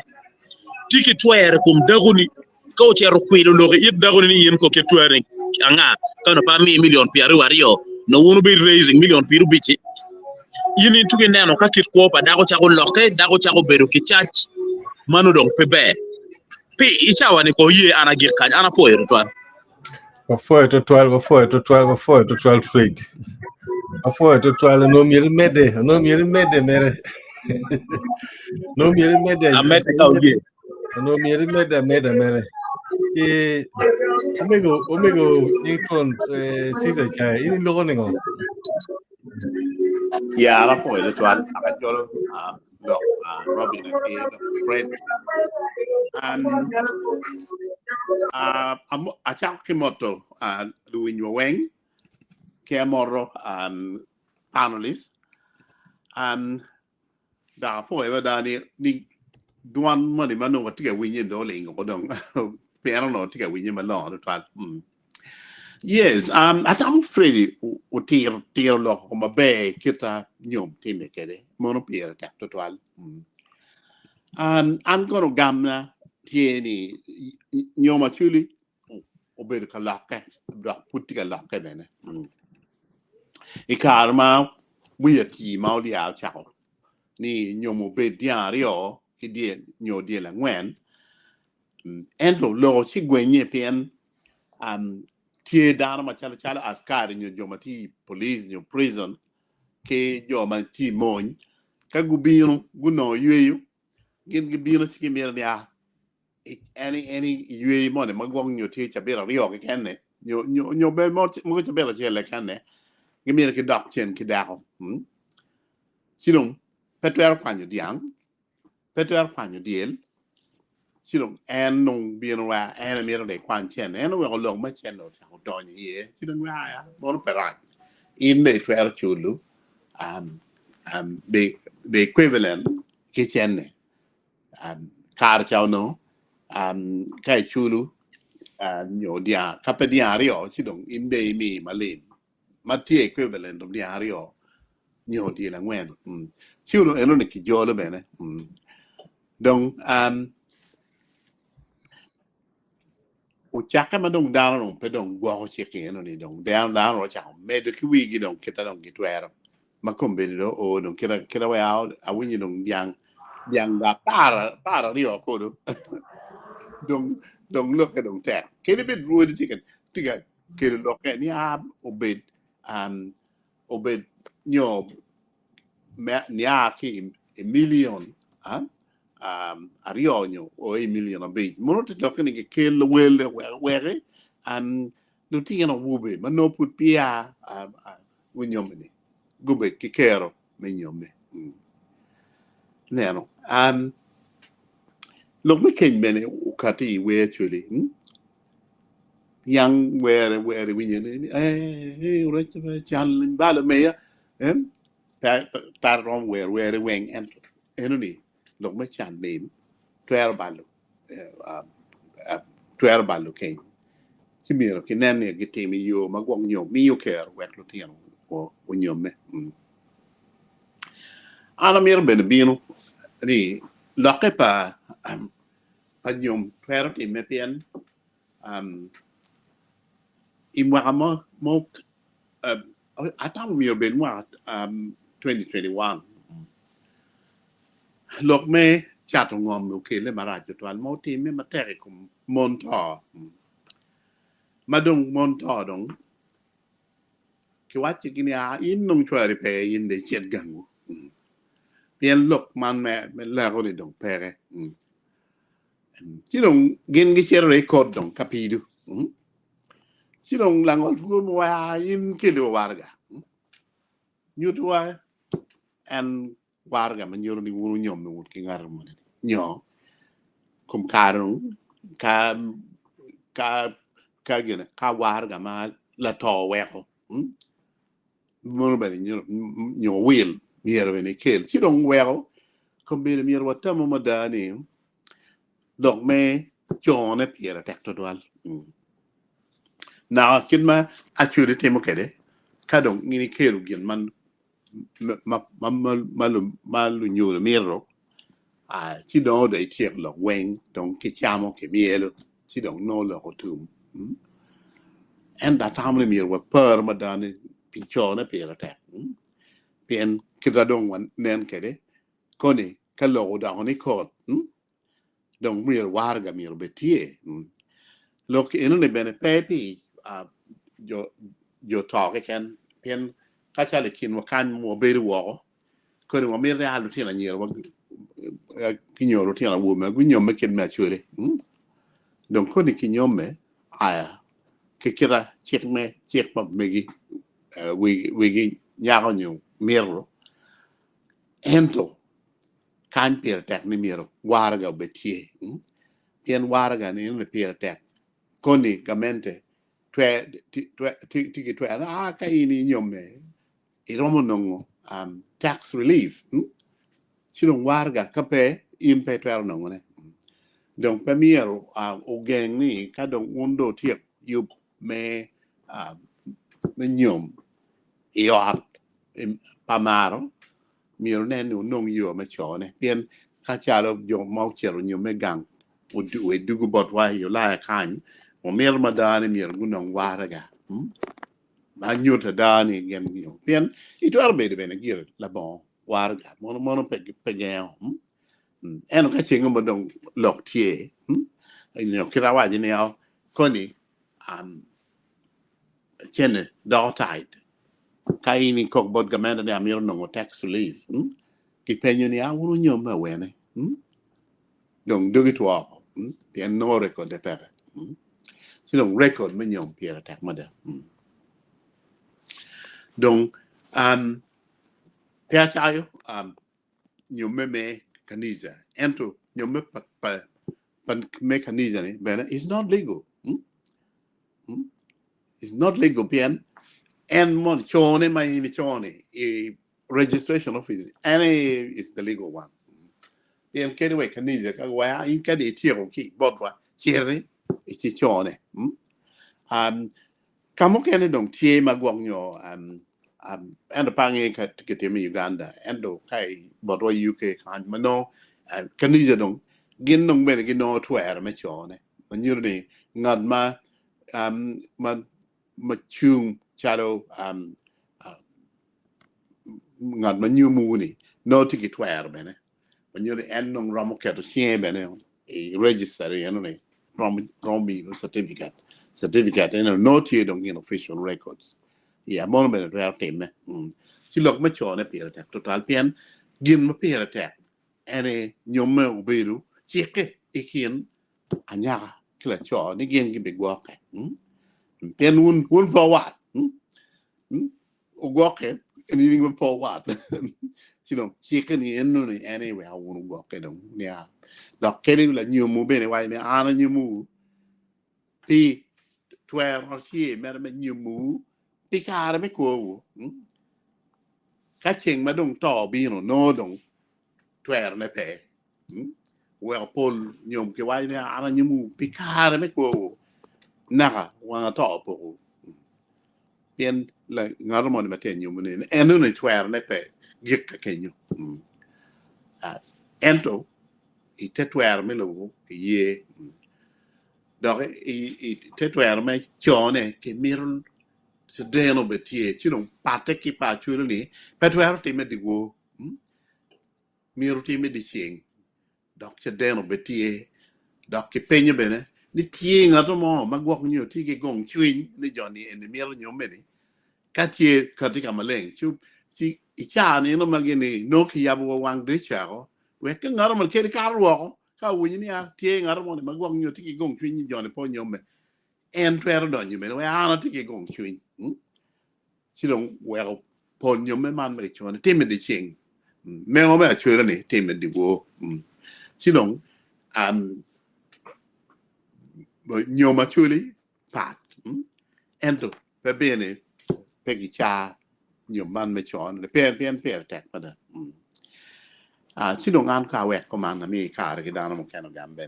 tiki tuere kum dago ni ko chero kwilo logo yit dago ni yen ko ke tuere anga kano pa mi million piaru wario no wonu be raising million piru bichi yini tuge neno ka kit ko pa dago chago loke dago chago beru ki church manu dong pebe pe ichawa ni ko ye ana girkan ana poero twan before to 12 trade. Before to 12 no mir mede mere. No mir mede. amete ka oye No mir mede mere. E omego intron sisa cha ini logo ningo. Yeah, la poi le tuan Acholi look Robin and Fred achak kimoto doing your wing Kemoro panelist da poi da ni duan money manu wa tiga winyin do ling ko dong pero no tiga winyin ma lo tuan yes atam Freddy o tir lo como be kita nyom time kede mono pier tak total I'm gonna gamna tieni nyom Acholi o be ka lakke da putika lakke bene e karma we ti ma di al chao ni nyom o be diario ki die nyo die la ngwen ento lo chi gwenye pen tie dana ma chala askari nyo jomati police nyo prison ke jomati mon ka gubino guno yeyu gin gubino siki mer dia any yeyu mon magwong nyo tie chabera rio ke kenne nyo be mo chabera chele kenne gimir ke dok chen ke dako chilung petwer kwanyo diang petwer kwanyo diel chilung en nong bien wa en mer de kwan chen en we lo ma chen no do ni chilung wa ya bon pera in the fair chulu the equivalent kitchen car chao no kai chulu nyo dia kapediario chidong in the mi malin mati equivalent of diario nyo dia la ngwen chulu eno ne kijolo bene dong uchaka madong down no pedong gwa cheke no ni dong down ro chao me de kiwi gi dong kita dong gitwero makombelo o dong kira wa out a winyi dong yang da para rio ko do dong look at dong tag kene be druid tiga kene look at ni obed nyo ni ki a million ario nyo o a million obed mono te look ni ke well where no tinga no wube man no put pia winyomni gube ki kero me nyome neno look me keny bene ukati we actually young where winyin ura chan bala me tar rom where wing and enony look me chan name 12 balu keny kimiro kinene gitimi yo magwong nyo mi yo ker wek lo tieno o nyome ana mir bene bino ni loke pa nyom pero ti me pien imwa mo atam mir ben wa 2021 lok me chato ngom lo ke le mara jo twan mo ti me matere kum monto madong monto dong ki wachi gini in nong chwari pe in de chet gangu pien lok man me la ko dong pere chỉ đồng gen cái chế record đồng capidu chỉ đồng là ngọn thua mua in cái điều varga như tua and varga mình nhớ đi uống nhom một cái ngar mà nhỏ cùng karung ka cái này ka varga mà là thò quẹo mua bên nhỏ wheel mier bên cái chỉ đồng quẹo không biết mier vật tâm mà đa này dog me chone piera tekto dwal na kin ma Acholi temo kede ka dong ngini keru gin man malu nyuru miro chi do dai tiek lo weng dong ki chamo ke mielo chi dong no lo hotum en da tamle mir wa per madani pinchona pera ta pien kida dong wan nen kede koni ka lo da honi ko dong mir warga mir betie lo ki eno ne bene pepi yo talk again pien ka chale kin wa kan mo be wo ko mo mir ya lu tina nyero wa kinyo tina wo me gunyo me ken ma chule donc koni kinyo me aya ke kira chek pa megi wigi nyago nyu mirro ento kan per tek ni miro warga betie pien warga ni ne per tek koni gamente tiki ka ini nyome iromo nongo tax relief chino warga kape impe twer nongo ne donc pe miro o geng ni ka dong undo tiek yup me nyom iot pamaro miro ne nong yo me chone pien ka chalo yo mau chero nyom me gang we dugu bot wa yo la kan o mir madani mir gunong warga ma nyuta dani gen yo pien itu arbe de bene gir la bon warga mono pegeo en ka chingo modong lok tie yo kira wa jini ao koni chene do tight kai ni kok bot gamenda de amiro no tax relief ki penyo ni a wuru nyom ma wene donc dogi to pien no record de pere donc record me nyom piera tak mada donc pia chayo nyom me kaniza ento nyom me pan me kaniza ni bena is not legal it's not legal pien and mon chone mai ni chone registration office any is the legal one pien kedwe kaniza ka wa in ka de tiero ki botwa chere e chone kamo kene dong tie magwong yo endo pange ka ketemi Uganda endo kai bodwa UK kan mano kaniza dong gin dong bene gino twer me chone manyurni ngad ma chung chalo ngad manyumu ni no tiki twer bene manyurni en nong ramo keto chie bene e register ne from certificate no tie dong in official records mono bene twer teme si lok ma chone pere tek total pien gin ma pere tek ene nyome uberu chike ikin anya kila cho ni gin gi begwoke pien un po wat ugwoke ni ni po wat chike ni enu ni anyway I won ugwoke dong ya dok keni la nyumu bene wai ni ana nyumu pi twer or chi mer me nyumu pi kare me ko ka cheng ma dong to bi no dong twer ne pe wel pol nyom ke wai ne ana nyumu pi kare me ko naka wa to po pien la ngaro mo ne te nyum ne enu ne twer ne pe gik ka kenyu ento I te twer me lo ye dog I te twer me chone ke mirul se deno betie chino pate ki pa chulo ni pe twer ti me digo miru ti me di ching dog che deno betie dog ke penye bene ni tie ngato mo magwok nyo ti ke gong chwin ni joni en miru nyo me ni ka tie katika maleng chu si icha ni no magini no ki yabu wang de chao we ke ngaro mal ke ka ro ka wu ni ya tie ngaro mo magwok nyo ti ke gong chwin ni joni po nyo me en twer do nyo me we ana ti ke gong chwin si dong we po nyo me man me chone ti me di ching me o me chwe ni ti me di wo si dong nyo ma chuli pat ento pe bene pe gi cha nyo man me chon le pe tek pa da si dong an ka we ko man na mi ka re da no keno gambe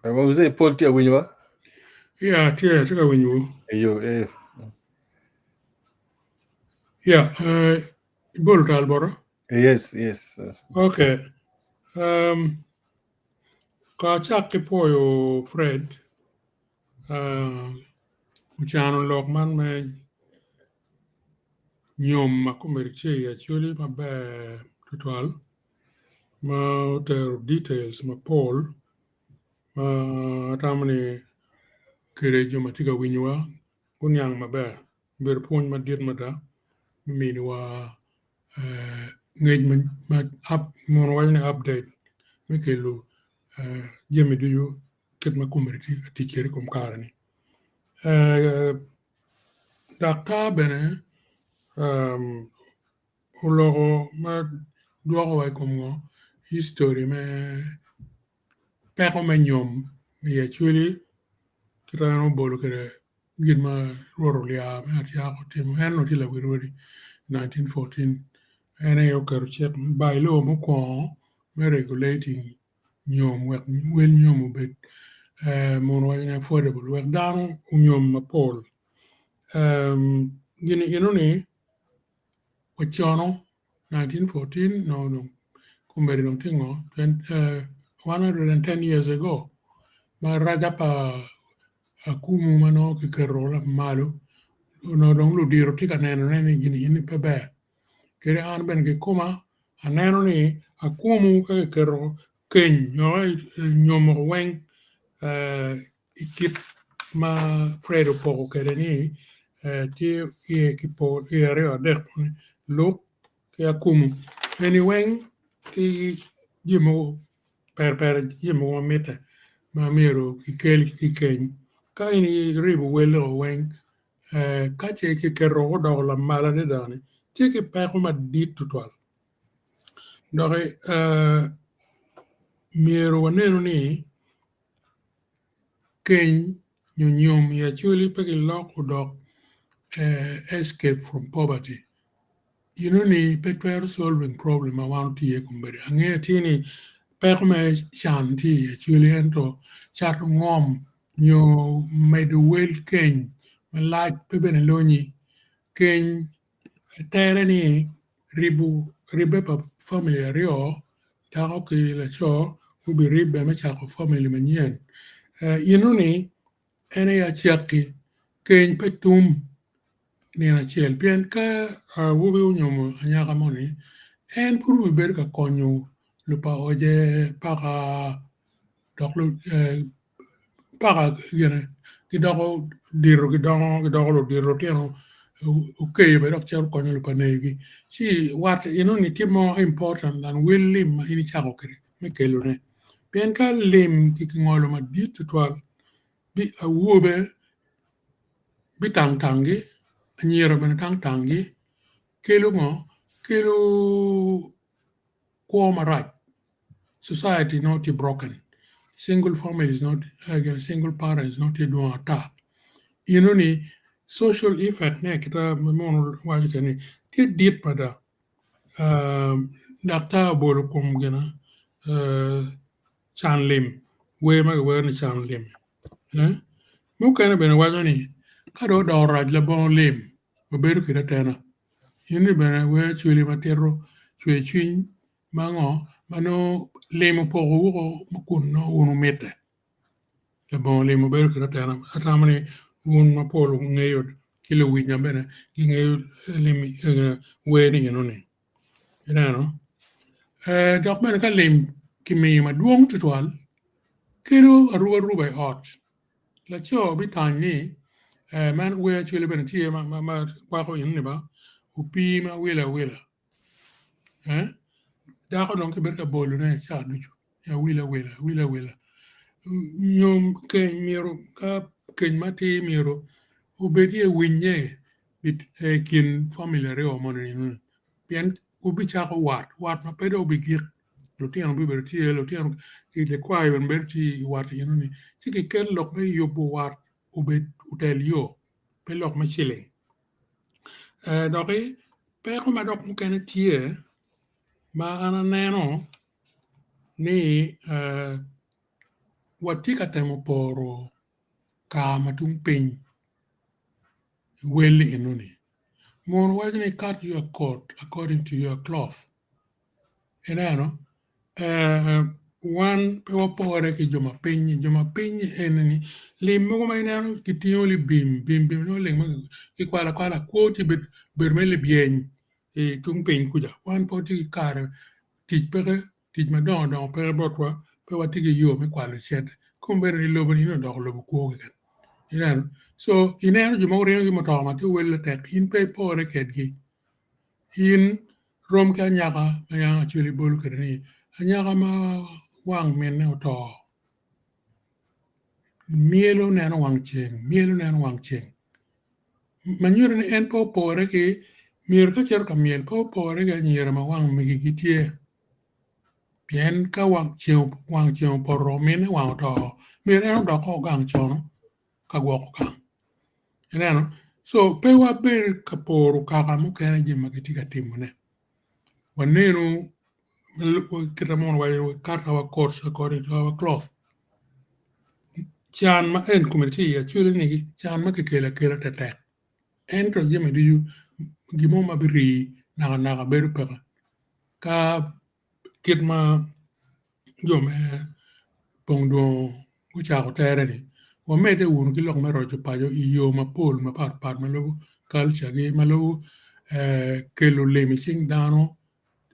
What was it? Paul Tia Winywa? Yeah, tia when you. Yo, Yeah, Bol Talbora. yes. Okay. Ka chak po yo Fred. Chano Lokman me Nyom ma kumerche actually ma be total. Ma the details ma Paul. Ma tamani kere joma tiga winywa. Kunyang ma be. Berpon ma dir ma da. Mini wa ngej ma up mon walne update. Mikelu jemi do you ket ma kumerche tikeri kom Kareni. Daka bene ulogo ma duogo wai komgo history me peko me nyom me actually kitano bolo kere gidma roro lia me atia ko timo eno tila wirori 1914 ene yo kero chek by law mo ko me regulating nyom wek wel nyom ubet mono wajne affordable wek dano nyom ma pol gini inoni wachono 1914 no kumberi no tingo 110 years ago ma rajapa akumu mano kikero la malu no dong lu diro tika neno nene gini ini pebe kere an ben ke kuma aneno ni akumu kikero keny nyomo weng ikip ma fredo poko kere ni ti ye kipo ye reo dek look ke akumu eni weng ti jimo per jimo mete ma mero kikeny ka ini ribu welo weng ka che kikero do la mala de dani ti ki peko ma dit tutwal dore mero waneno ni keny nyom ya chuli peki lok udok escape from poverty. You know ni better solving problem around tie kumbere. Ange tini peko me shanti chuli ento chat ngom nyo made well keny me like pebene lonyi keny tere ni ribe pa family rio tako ki la cho ubi ribe me chako family manyen. You know ni ene ya chiaki keny petum ni na chiel pien ka wubi unyomo anyaka moni en puru biber ka konyo lupa oje paka doklu paka gene kidoko diro kidoko lo diro tiano okay be dok cher konyo lupa negi si what you know ni timo important than will lim ini chako kere me kelo ne pien ka lim kikingolo ma dit tutwal bi awube bi tangi nyero men tangi kelo quoma right society not broken single family is not again single parent is not doing attack you know ni social effect ne kita mon waji ni ti dit pada dakta bol kum gena chanlim we ma we ni chanlim mo kana ben wajo ni ka do raj la bon lim mo beru kida tena yini bene we chuli matero chwe chin mango mano lemo pogo wuko makun no unu mete le bon lemo ber kira tena atamani un ma polo ngeyod kilo winya bene ngeyod lemi we ni no ni no dok men ka lem kimi ma duong tutwal kero aruba hot la cho bitani man we chuli bene tie ma kwa ko yin ni ba upi ma wela dako non ke berka bolu ne cha duju ya wila nyom ke miro ka ken mati miro ubedi winye bit kin family re o monin bien ubi cha ko wat ma pedo bi gir lo tian bi berti lo tian ile kwai ben berti wat yinu ni tiki ken lok be yobo wat ubet utel yo pe lok ma chile doki pe ko ma dok mu ken tie ma ana neno ni watika temo poro kama tung piny well inuni. Mon wajni cut your coat according to your cloth. Enano, one pore ki joma piny enani limo ma inano kitiyo li bim no limo ki kwala kwoti bermele bien tung piny kuja. One poti kare tij madongo pere botwa pe watigi yo me kwalo chente. Kumbe ni lobo ni no dog lobo kuoge kan. Inano, so inano joma uriyo gi motoma ti wele tek in pe pore kedgi. In rom ka nyaka ma yang Acholi bol Kareni anyaka ma wang mene oto mielo neno wang cheng manyure ni en po pore ki mier ka cher ka miel po pore ga nyere ma wang migi gitie pien ka wang cheng poro mene wang oto mier en doko gang chono ka gwoko gang enano so pe wa ber ka poro kaka mukene jima kitika timone wanenu kitamon we cut our coats according to our cloth. Chan ma en community Acholi ni chan ma kela tete. En to jeme du gimo ma biri naga beru peka. Ka kit ma jome pongdo ucha ko tere ni. Wa mede un ki lok me rojo pajo iyo ma pol ma pat ma lo culture gi ma lo kelo lemi sing dano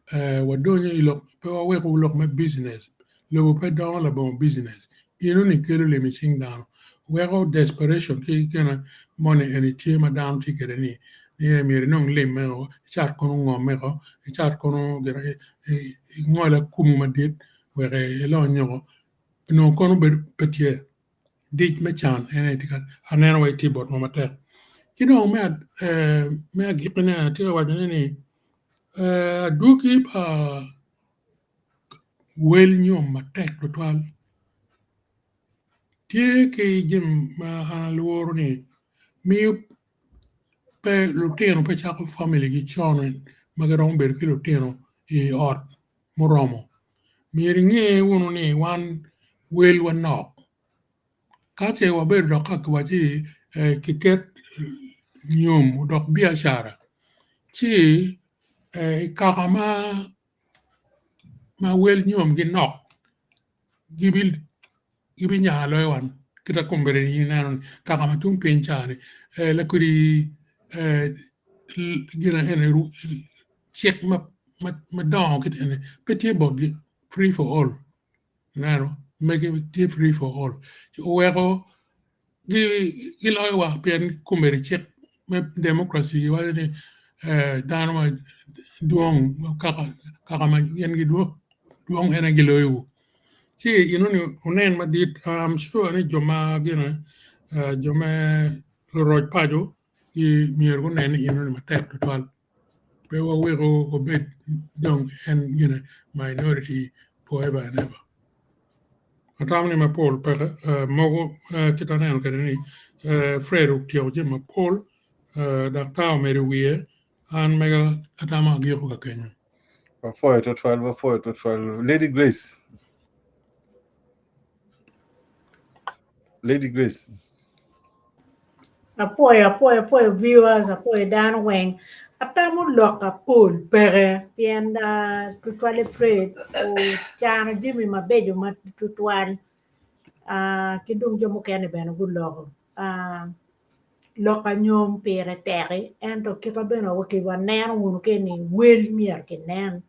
wadonya ilok pe wa weko ulok me business lo pe don la bon business ino ni kelo le machine down weko desperation ki kana money any team down ti Kareni ni mi no le me o chat kono ngome ko chat kono gere ngola kumu madit were lo nyogo no kono be petie dik me chan ene tikat anen way ti bot mama tek kino me gipena ti wa ni duki pa Wel Nyom ma tek total tie ke jim ma luoro ni mi pe luteno pe chako family gi chonen magarong ber ki luteno I ot moromo mi ringe uno ni wan wel wanok kate wa ber doka kwa ji kiket nyom dok biashara chi kaka ma Wel Nyom gi nok gibi nyalo wan kita kombere ni nanon kaka matung penchani la kuri gina ene check ma down kit ene petit body free for all nano make it free for all wego gi lo wa pen kombere check me democracy wa ni dan ma duong kaka ma yen gi duong ene gi loyo See, you know, unen madit, I'm sure ni joma gina, joma loroj pajo, mir unen ino matek total. Pe wa wego obed dong and you know minority forever and ever. Atam ni ma Paul pe mogo kita nen Kareni Fredo tiyo jima Paul da tao meri wie an mega atama giro ka Kenya. Before to 12. Lady Grace. Apoyo viewers, apoyo Dan Weng. Atamo loka pool pere pienda tutwale Fred o chano Jimmy mabejo matutwal kidung jomo kene beno gulogo loka nyom pere teri ento kita beno waki wanen wunu keni wel mier kenen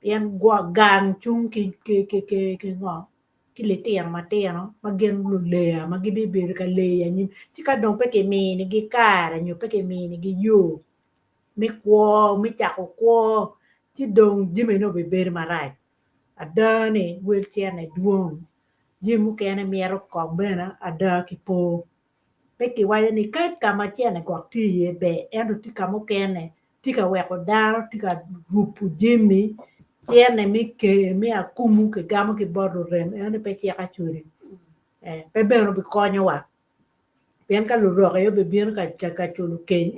pien gwa gang chung ki ngo ki le tiang mateno magen lu lea magibi bir ka lea nyim tika dong peke mini gi kara nyo peke mini gi yo mi kwo mi chako kwo ti dong jime no be ber marai adane wel tiane duong jimu kene miero kong bena ada ki po peke waya ni kat kama tiane kwa ti ye be endo tika mo kene tika weko daro tika rupu jimi tiene mi akumu ke gamo ke bodo rem ene pe tia ka churi pe beno bi konyo wa bien ka lu ro yo be bien ka chulu ke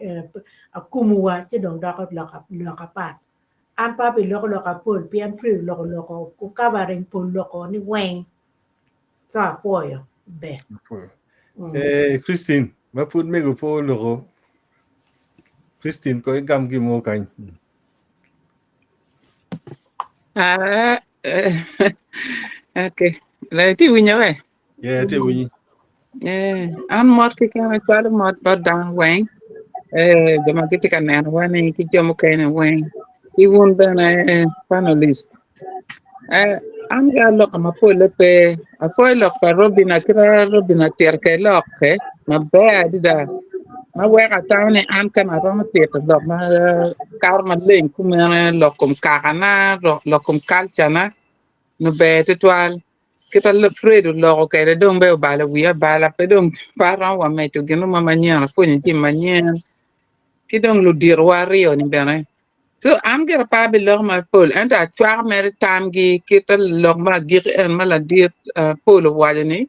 akumu wa ti dong da ko lo ka pa an pa bi lo ka pol bien free lo ko ku ka ba ren pol lo ko ni wen Sa apoyo. Be. Christine, ma put me go po loko. Christine ko gam gi mo kany. Okay. Lai ti winya we. Yeah, te wini. An mot ki kena chwalo mot ba dang weng. Jama kiti ka nen wani ki jomo kene weng. Ki wun bana panelist. An ga lok ma po lepe. A fo lok pa robina kira robina terke lok ke. Ma be adida. Ma weka tawni an kana roma tete dok ma karma ling kumene lokum kakana lokum kalchana. No be titwal. Kita le fredo loko kere dong be bala wiya bala pe dong parang wa me to gino mama nyana punyi ji manyen ki dong lu dir wa rio ni bene so am gera pa be lok ma pol enta twar mer tam gi kita lok ma gir en mala dir pol wa ni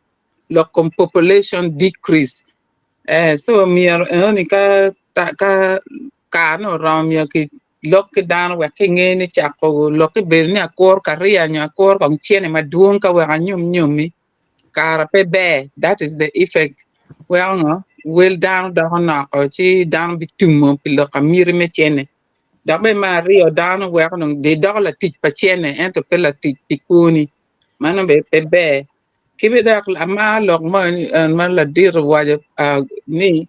lokom population decrease so mier ni ka ta ka no ram ya ki lok ki dan wa ki ngeni chako lok ki ber ni akor karia nya akor kong chiene maduong ka wa nyum kara pe be that is the effect well no will down da hona ko chi down bitumo pilo ka mir me chene da be mario down we no de dola tit pa chene ento pela tit pikuni mano be kibe da ma lok ma la dir waje ni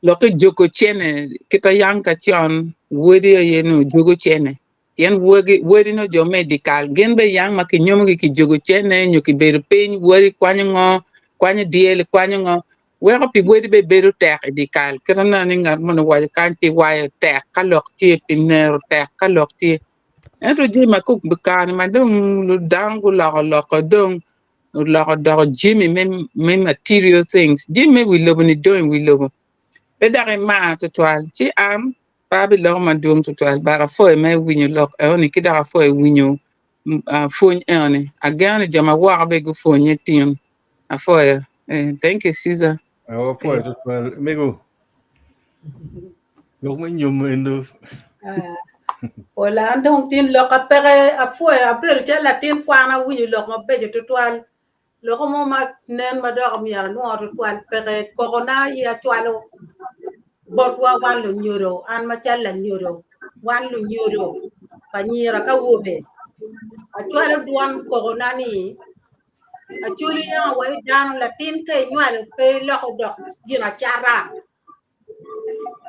loke joko chene kita yanka chon wodi yenu jogo chene yen wodi no jo medical gen be yang ma ki nyom ki jogo chene nyu ki ber pin wori kwany diel kwany ngo we ko pi wodi be beru tek medical kirana ni ngar mo wa kan pi wa tek ka lok ti pi ner tek ka lok ti ento ji ma kuk bukan ma dong lu dangu la ko dong la ko do jimmy me material things jimmy we love ni doing we love bedare ma total ci am pa bi lo ma dum total bara fo me winyu lok e oni kidara fo e winyu fo ni agane jama wa be go fo nyetin afo thank you Caesar Awa po ito well me go. Lok me nyum endo. Wala andong tin lo ka pere apoy apel che la tin kwana winyu lo ma beje tutwal lo ko mo ma nen ma do mi ya no tutwal pere corona ya twalo bot wa wan lu nyuro an ma challa nyuro wan lu nyuro pa nyira ka wobe a twalo duan corona ni a chuli ya wa dan la tin ke nywal pe lo ko do gina chara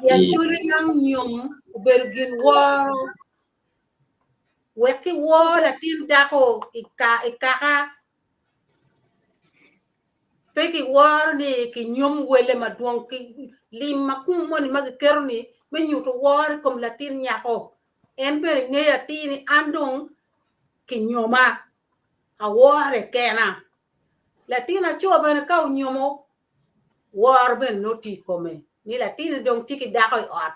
ya chuli yang nyum bergin wo weki wo la tin dako ikaka peki wo ni ki nyum wele maduong ki lima kumo ni magi kerni menyu to wo kom la tin nyako en ber nge ya tin andong ki nyoma a wo re kena la tin a cho ben ka nyomo war ben noti come ni la tin dong tiki dako ot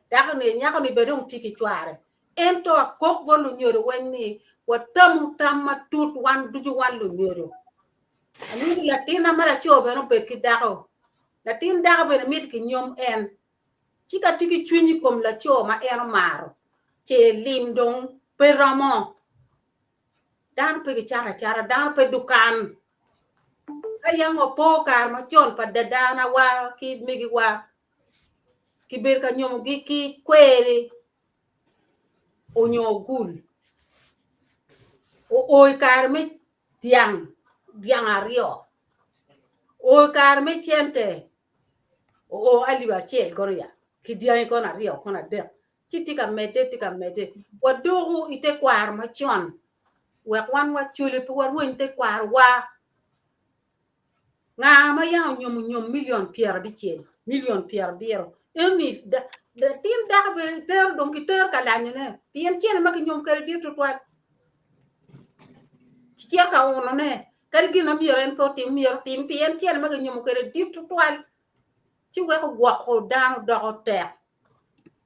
dako ni nyako ni bedong tiki chware ento kok bolu nyoro wenni watam matut wan duju walu nyoro ani latina mara chobe no be kidako latin daga be mit ki nyom en chika tiki chunyi kom la cho ma en maro che lim dong pe ramo dan pe chara dan pe dukan ayang opo kar ma chon pa dadana wa ki migi wa ki ber ka nyom gi ki kwere onyogul oi kar me tiang ario oi kar me chente o aliba chel koria ki diang kon ario kon ade tika mete wadogu ite kwar ma chon wek wan wa chule pu war won te kwar wa nga ma ya nyom million pierre bi chel million pierre biero eni da tin da be ter donc ter kala ne pien chel ma ki nyom kere dir to twat chia ka ono ne kar gina miren po tim pien chel ma ki nyom kere dir to twat chi we ko gwa ko dan do te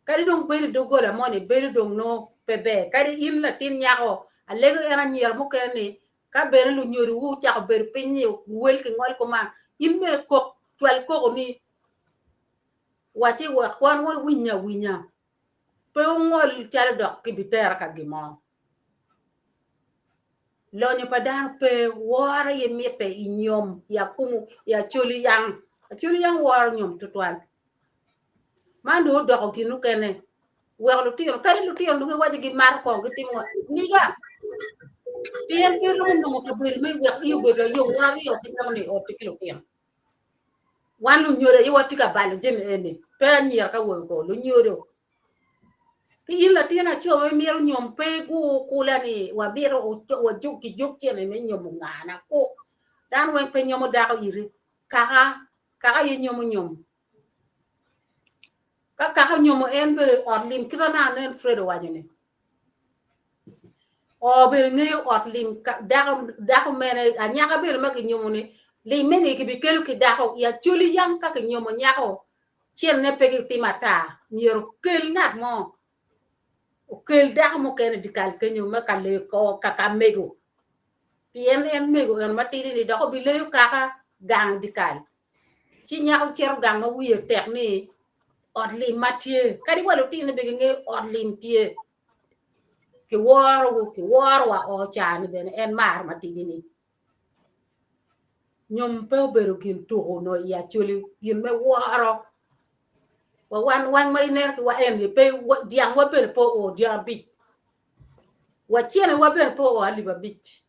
kari dong beri do gola moni beri dong no pebe kari in la tin nyako alego era nyer mo kene ka beri lu nyoru wu cha ber pinyi wel ki ngol ko ma in me ko twal ko ni wati wa kwan wo winya pe ngol chal dok ki biter ka gimo lo nyo padan pe wara ye mete inyom ya kumu ya chuli yang war nyom tutwal mando do ko ginu kene welo tiyo kare lu tiyo lu waje gi mar ko gitimo niga bien pero no ko ber me yo be yo wara yo timo ni o tikilo tiyo wan lu nyore yo watika balo jeme ene pe nyira ka wo ko lu nyoro ki la tiena cho me miero nyom pe gu kula ni wa biro wa juki chene me nyom ngana ko dan wen pe nyom da ko yiri kaka ye nyom kaka nyom en bere orlim kirana nen fredo wajene o bere ngi orlim da ko mene anya ka bere magi nyom ne li mene ki bi kelu ki da ko ya chuli yang ka nyom nya ko chen ne pe ki timata miero kel ngat mo kel da mo ken dikal kenyo ma kale ko kaka mego pien en mego en matiri ni da ko bi le kaka gang dikal chi nya o cher gang ma wiye tek ni odli matie kadi walo tine be nge odlim tie ki warwa o chani ben en mar matiri ni nyom pe bero kin to no ya chuli yin me waro wa wan mai ne ki wa en pe diang wa pe po o dia bi wa chene wa ben po ali ba bit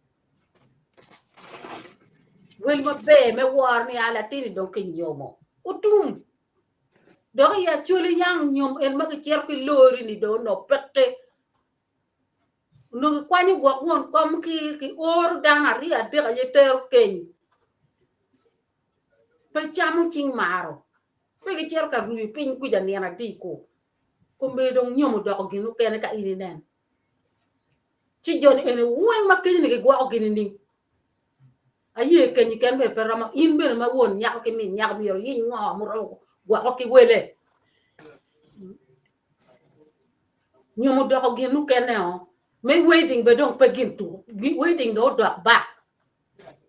wel ma be me war ni ala tini don kin yomo utum do ya chuli yang nyom en ma ke cher ki lori ni do no pette no kwa ni gwa ngon kom ki or dang ari ade ka yeter ken pe chamu ching maro pe ke cher ka ru pin ku ja ni na di ko be dong nyom do ginu ken ka ini nen ci jon en wen ma kin ni gwa ginu ni aye ken ni ken be perama in be ma won nya ko min nya bi ro yin ngo mo ro gwa ko ki wele nyomo do ko ginu ken ne o me waiting be dong pe gin tu waiting do ba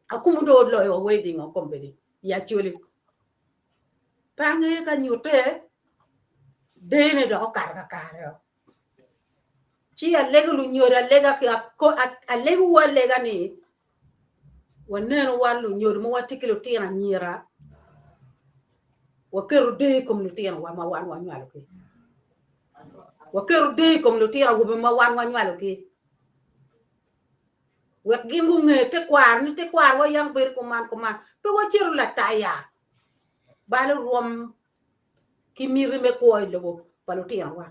akumu do lo waiting o kombe ya chuli pa nge ka nyute de ne do ka ro chi a lego lu nyora lega ko a lego wa lega ni waneno walu nyoro mo watikilo tira nyira wakero de kom lu tira wa ma wan wa nyalo ke wakero de kom lu tira wo ma wan wa nyalo ke wek gingu nge te kwar wa yang ber kuman pe wa chiru la taya balo rom kimiri me ko lo balu tira wa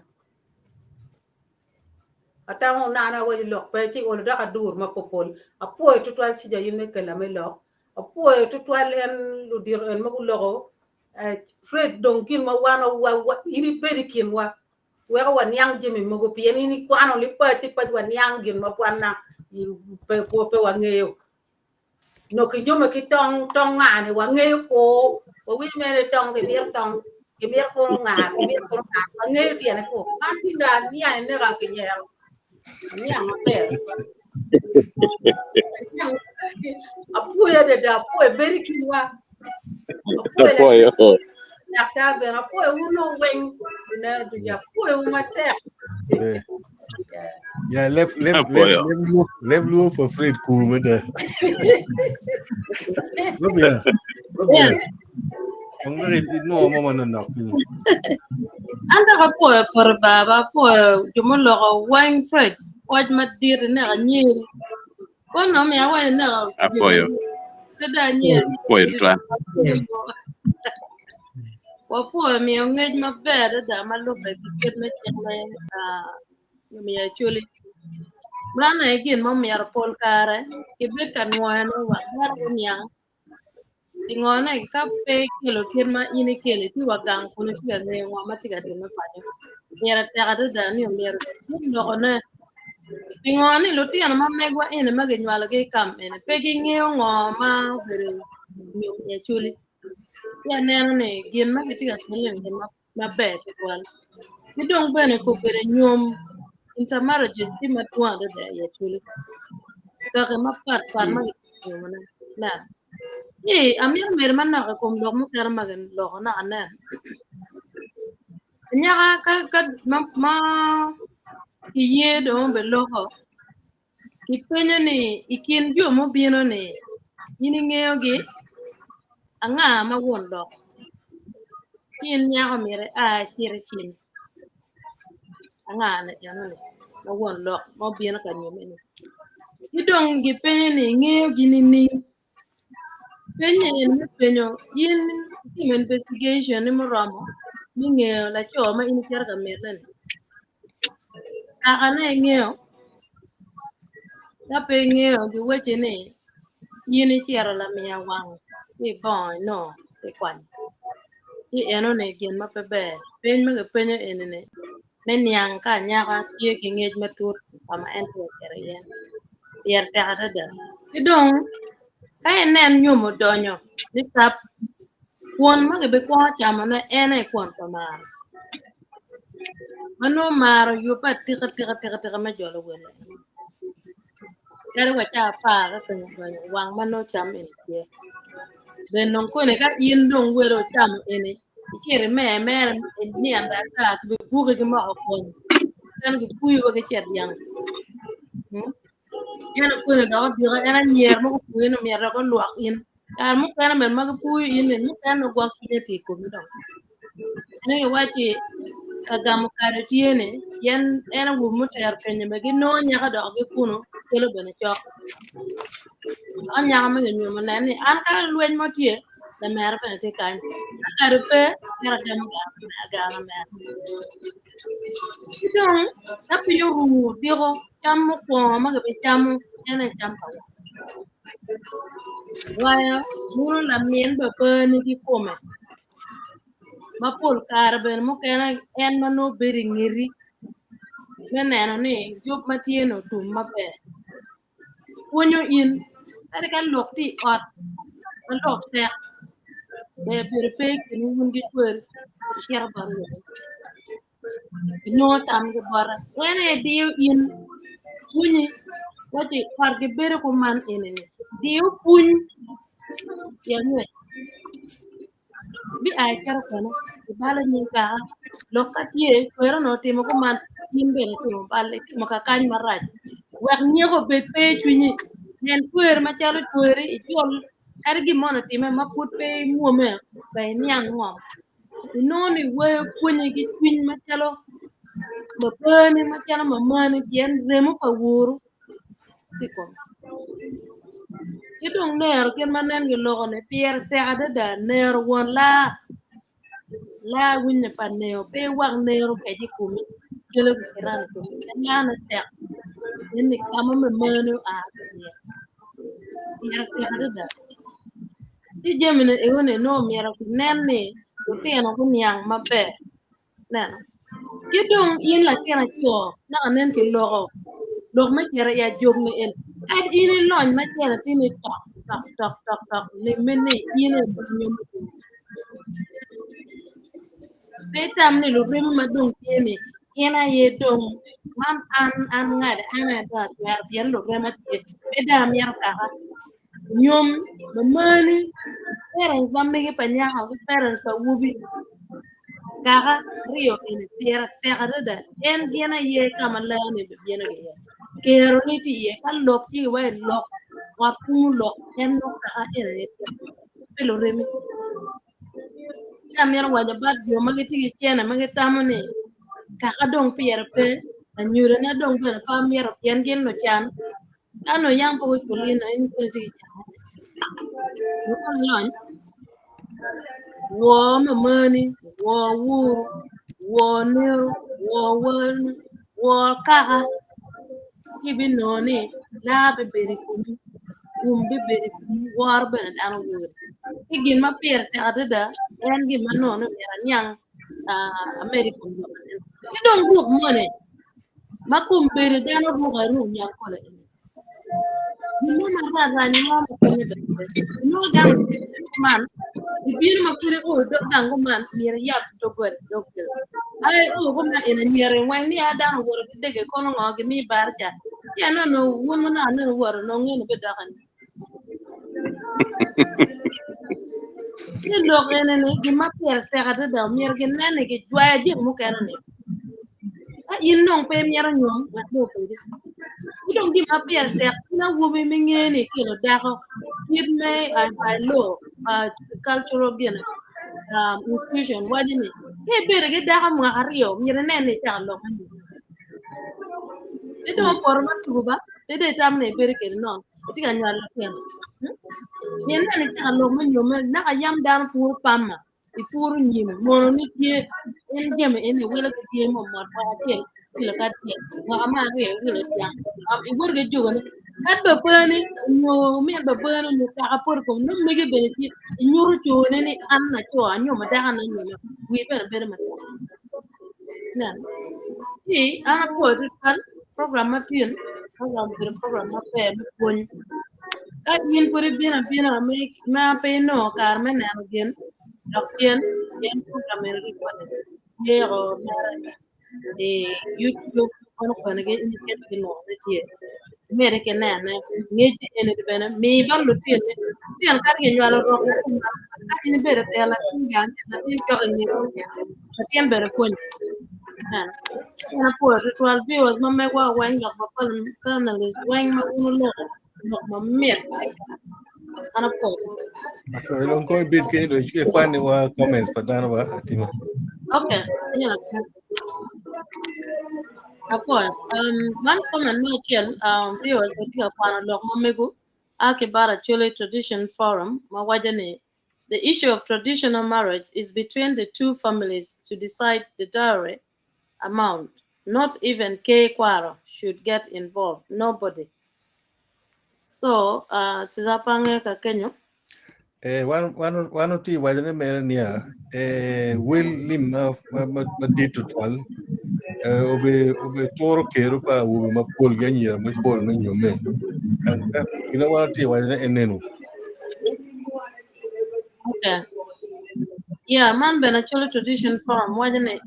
ata ho nana wa lo pe ti o da ka dur ma popol apo tutwal ci jayin me kala me lo apo tutwal en lu dir en ma ko logo Fred donkin ma wana wa ini perikin wa nyang jimi mo go pien ini kwano li pa ti pa wa nyang gin ma kwana pe wa ngeo no ki nyoma ki tong ngane wa ngeo ko wa wi me tong ke bir ko nga wa ngeo ti ne ko ati da ni ai ne ra ke nyero nyang ma pe apo ya de da apo berikin wa Apoyo. Nakta ben apoyo uno wen na ya apoyo mate. Yeah, left Apoyo. look for Fred cool with that. Look here. Yes. I'm very no mama no. Anda ka po por baba po jumo lo wine Fred. Waj madir na nyiri. Kono me awa na Apoyo. kada nyiri. Apoyo tla. Wapo mi ngej maber da malupe kit me chekle mi Acholi brana egin mo mi pol kare kibet kan wana wa dar nya ingona ka pe kilo kirma ini kele ti wagang kuno ti ne wa matiga de me paje mera tagada da ni mera no ona ingoni lo ti ana megwa ene mage nywala ge kam ene pe gi ngeo ngoma bere mi Acholi ya neno ne gin ma kitiga kelen gin ma bet wal ni dong bene ko bere nyom intermarriages ti matwa da ya Acholi ka ma par ma nyom na amir mer man na ko ndo mo ter magen lo na na nya ka ma iye do be lo Ipenyo ni ikin jo mobino ni yini ng'eyo gi ang'a ma wuon dok kin nyako mere chire chin ang'a ne yano ni ma wuon dok mobino ka nyume ni idong gi penyo ni ng'eyo gi ni penyo ni penyo yin timo investigation ni moromo ni ng'eyo la cho ma in char ka mere ni ne ng'eyo ka pe ng'eyo gi weche ni yin ichiero la miya wang ni boy no te kwan ti eno ne gin ma pebe peny ma penyo ene ne men yang ka nyaka tie ki ngej matut kama en to kere yen yer te ata da idong ka enen nyumo donyo ni tap kwon ma be kwa chama na ene kwon pamar mano maro yu pa tika ma jolo wele kare wacha pa ka donyo wang mano cham en tie ben non ko ne ka yin dong wero cham ene ichere me ni anda ta be buge gi ma ko tan gi puyu ga chet yang yana ko ne da bi ga yana nyer mo ko no mer ko luak in kar mo kana men ma ko puyu in ne mo kana gwa ki ti ko mi dong ne wachi ka gam kare tiene yan ena wu mo ter penye me gi no nya ka do gi kuno kelo bene chok anya ma nyu mo ne an ka lwen mo tie la mer bene te kan kare pe kare dem ga na mer dong ta pinyo ru diro cham mo ko ma ga be cham ene cham ka waya mo la mien be pe ni di kome ma pol kar ben mo kena en ma no beri ngiri meneno ni jup matieno tum maber kunyo in kare ka lok ti ot ma lok tek be bere pe kini wun gi kwer kera baru no tam ge bara ene dio in kunyi wati par ge bere ko man ene ne dio kun ya ne bi a chara kono bala ni ka lokatie kwero no timo ko man yimbe ne timo balle mo ka kan maraj wak nyego be pe chunyi nen kwer ma chalo kwere ijol kar gi mono time ma put pe muome be niang ngom inoni we kunyi gi chuny ma chalo ma pene ma chalo ma mane yen remo pa wuru tiko idong ner ken manen gi logo ne pier te adada ner won la winne pa neo pe wak nero ke ji kumi kelo gi siran ko na na te ni kama me mano a pier te adada ti jemine e wone no miera ku nen ni ko tieno ku niang mabe neno kidong yin la tiena cho na nen ke logo log ma kera ya jog ne en ad ini lony ma kera tini tok ne mene ine ko nyom betam ne lo remo ma dong tiene ina ye dong man an ngade ana da yar bien lo remo tie bedam yar ka nyom ma mani parents ba mege panya ha parents ba wubi kaka rio ini tera tera da en gena ye kamala ne be gena ge kero ni ti ye kan lok ti we lok wa pu lok en lok ka ere pelo remi kamera wa da bad yo mage ti chena mage tamone kaka dong pier pe anyure na dong pe pa miero yen gen no chan ano yang po ko lina in ko ti chan wo mamani wo wuru wo nero wo wan wo kaka kibi noni la be beri kumbi beri war bena dano wuri igin ma pier te adada en gi manono mera nyang America ni don group money ma kumbere dano buga ru nyang kole no ma ra ni ma ko ne no dan man ibir ma kire o do dan ko man mira yap to go ay o ko ma ina mira wan ni adan woro dege kono ngoge mi barja ya no wono na no woro no ngene be dagan ni lo gene ne gi ma per te gata da mir gi nane gi jwa di mu kana ne a in non pe mira nyom wa do pe You don't give up here that no woman any kilo daho. Give me by law, cultural institution. What do you mean? Hey, better get down Mario. You're an enemy child. They don't format to go. They did damn a very no. I think I'm not looking. You're not a child of when you not a young down poor pama. If poor you, more on it here in Jim in the will of the game of what I tell. Look at it. Well, I'm not real. It would get you. At the burning, no, me and the burning, you can't put no make ability. In your tune, any Anna to and your madame, and you we better better. No. See, I'm a poet. Program Martin, program up there. Kat yin puri bina ma pe no Carmen again. Doctor, yen program eri kwade. Ye o YouTube kono kono ge ni ket no na tie. Mere ke na na ngeji ene de bena mi ballo tien tien kar ge nyalo ro ko ka ni bere te la tingan na tin ko ni tien bere fon. Ana po ritual viewers no me wa wen ga panelist wen ma uno lo no ma met ana po. So ilong ko bit kayo do chike kwani wa comments padana ba atima. Okay, yeah. Apo, one comment no chiel, viewers tika pana log mamego, ake bara chole tradition forum, mawajane. The issue of traditional marriage is between the two families to decide the dowry amount. Not even Ker Kwaro should get involved. Nobody. So, sizapange ka Kenyo. One ti wajane mera niya Wel Nyom ma ditu twal obe toro keru pa ube ma pol ganyera ma pol na nyome. Ina one ti wajane enenu. Okay. Yeah, man, Ben actually tradition forum.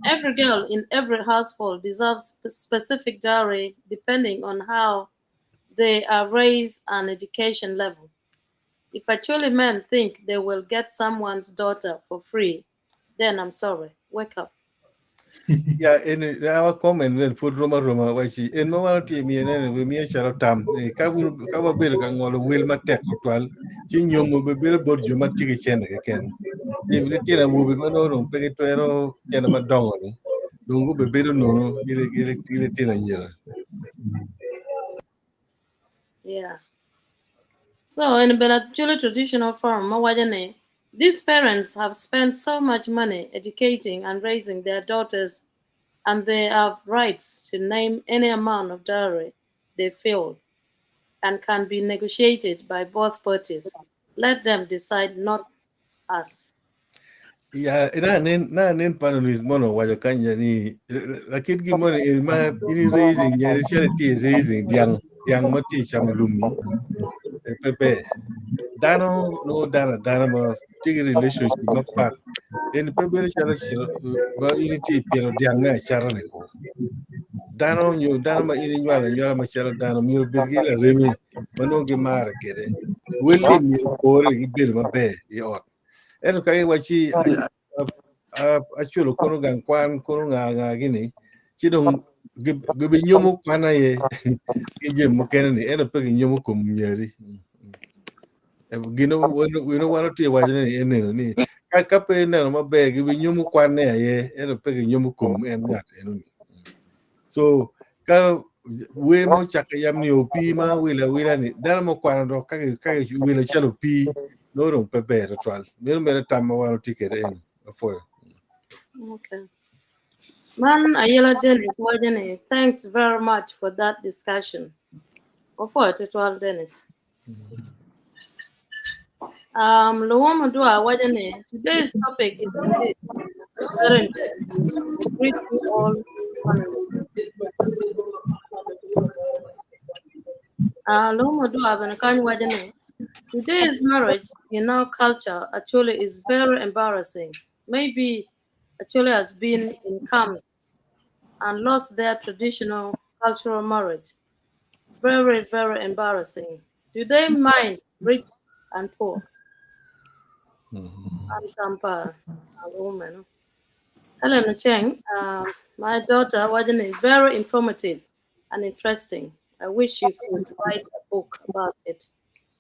Every girl in every household deserves specific dowry depending on how they are raised and education level. If actually men think they will get someone's daughter for free, then I'm sorry. Wake up. Yeah, in our comment when put Roma wachi en no one ti mi ene we mi charo tam ka wa ber ka ngolo wel ma tek twal chi nyomo be ber bor juma tigi chen ke ken. If tira wubi ma no pe to ero chen ma dongo ni. Dungu be ber no ile tira nyera. Yeah. So in Benachuli traditional farm, these parents have spent so much money educating and raising their daughters, and they have rights to name any amount of dowry they feel and can be negotiated by both parties. Let them decide, not us. Yeah, na nen panelist mono wajo kanya ni la kid gi mono in ma ini raising ya charity raising yang mati cham lumi pepe dano no dana ma tigi relationship ma pat en pepe charity ba ini ti pero diang na charane ko dano ma ini nyala ma chara dano mi birgi la remi mano gi mara kede welli mi ore gi bil ma be yo en kai wachi achulo kono gang kwan kono nga gini chidong gibe nyomo kwana ye ije mokene ni eno pe nyomo kum nyeri gino wino wano ti wajene eneno ni ka pe neno mabe gibe nyomo kwana ye eno pe nyomo kum en ngat eno ni so ka we mo chaka yamni opi ma wila ni dana mo kwana do ka wila chalo pi no pepe retwal mero tamma wano tikere eno afoyo. Okay. Man, Ayala Dennis, thanks very much for that discussion. Dennis. Today's topic is indeed very interesting. I greet you all panelists. Today's marriage in our culture actually is very embarrassing. Maybe actually has been in camps and lost their traditional cultural marriage. Very, very embarrassing. Do they mind rich and poor? And Tampa, a woman. Helen Cheng, my daughter, was very informative and interesting. I wish you could write a book about it.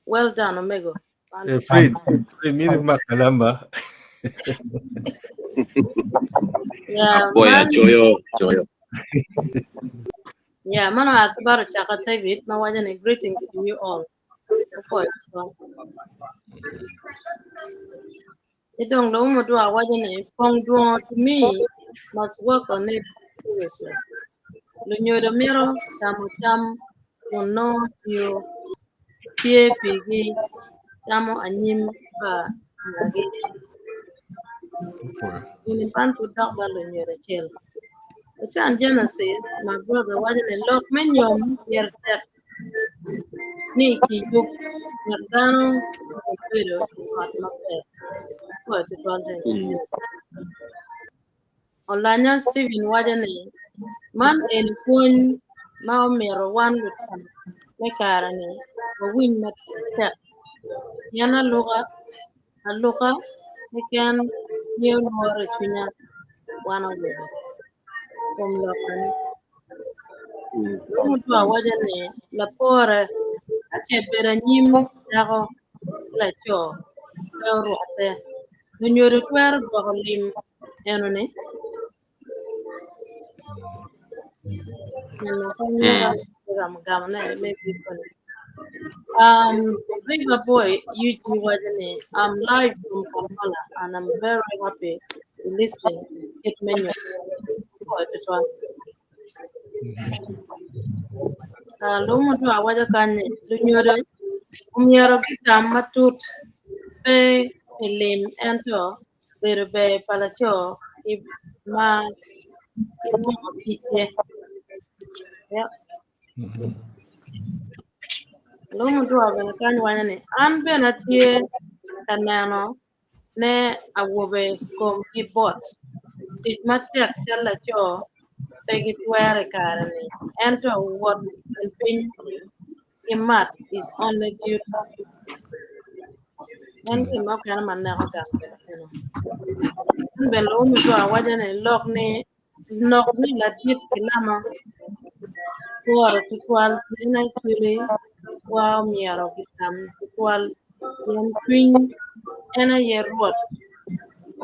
Well done, Omego. Fred, mini makalamba. Yeah, Apoyo, choyo. yeah, mano akibaru chaka David, mawajane greetings to you all. Idong lo mo dwa wajane pong duo to me must work on it seriously. Lo nyodo miro cham no tio tie pigi chamo anyim pa lagi. In pantu dog ba lo nyodo chel. Chan Genesis, my brother wajane lok menyom yer tet ni ki yup nagano pero at mape. What to content. Olanya Stephen wajane man en kun ma omero wan with me karane o win met tek yana luga me kan new more chunya wana webe from lokan mutu wajane la pore ate bera nyim dago la cho rote nyoro twer go lim enone Big boy, you wasn't it? I'm live from Kampala and I'm very happy to listen. It menu. Lumu tu awaja kanye, lunyore, umyero kita matut, be elim ento, be palacho, ma, ibu pitye. Yeah. Lumu tu awaja kanye wanyane, an benatie kanano, ne awobe kom keyboard. It matek chala cho, pegi twere karani, ento what will pin math is only due to and came up kind of man now. Below me to a wajan and lock me la tit kilama for to 12 actually wow me out of it 12 young queen and a year what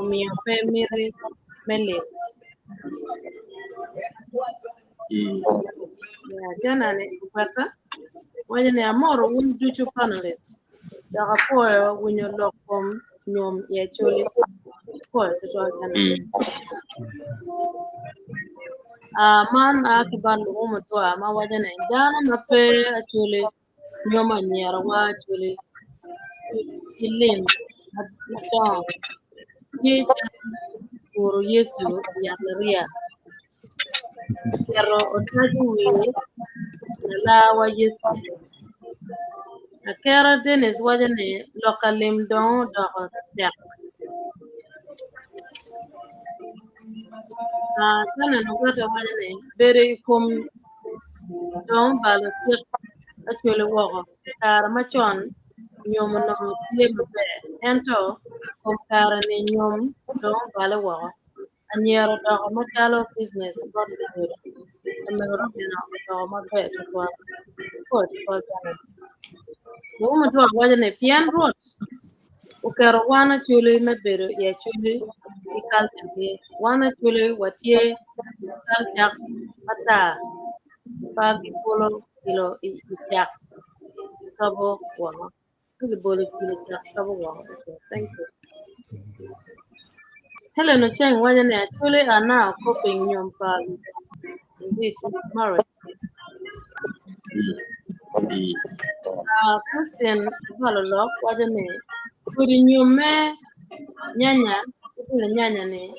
me a family mele. Yeah, Janane, better. When you are more, wouldn't do two panelists. The rapport when you look from Nyom Acholi man akiban lumo to ma wajane dana mape actually Nyoma nyara wa actually ilim madam ye uru Yesu ya Maria pero otaji we la wa Yesu akera Dennis wajane lokalim don do tek kana no gata wajane bere kum don balo tek actually wo kar machon nyom no tie mabe ento kum kar ni nyom don balo wo anyero do machalo business god good amero bino do mabe to ko kana wo mo do wajane pian rot ukero wana chule mebero ya chule ikalta be wana chule watie ikalta ata pagi polo kilo ichak kabo wanga pagi bolo kilo ichak kabo wanga. Thank you. Hello no chang wajane chule ana coping nyom pagi with marriage. Question halolo wajane kuri nyume nyanya kuri nyanya ni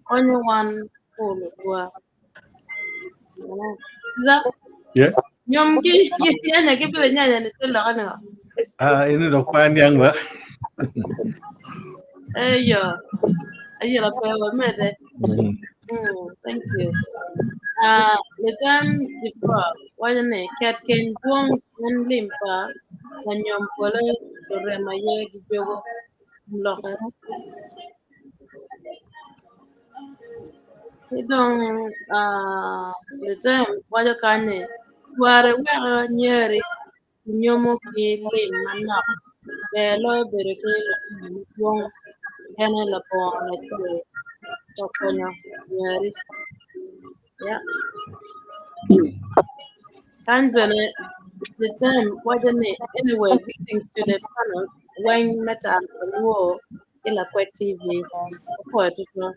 onye wan polo kwa siza Yeah. nyom ki nyanya ki pele nyanya ni tela kana Ini dok pan yang ba. ayo la pewa mede. Thank you. The time before wajane cat ken buong nan limpa na nyom polo rema ye gijogo mloka. Idong the time waja kane ware wega nyeri nyomo ki lim manok lo bere ki wong ene la po la ke konyo nyeri ya kan bene the time wasn't it anyway greetings to the panels when metal war ila kwa TV kwa tuto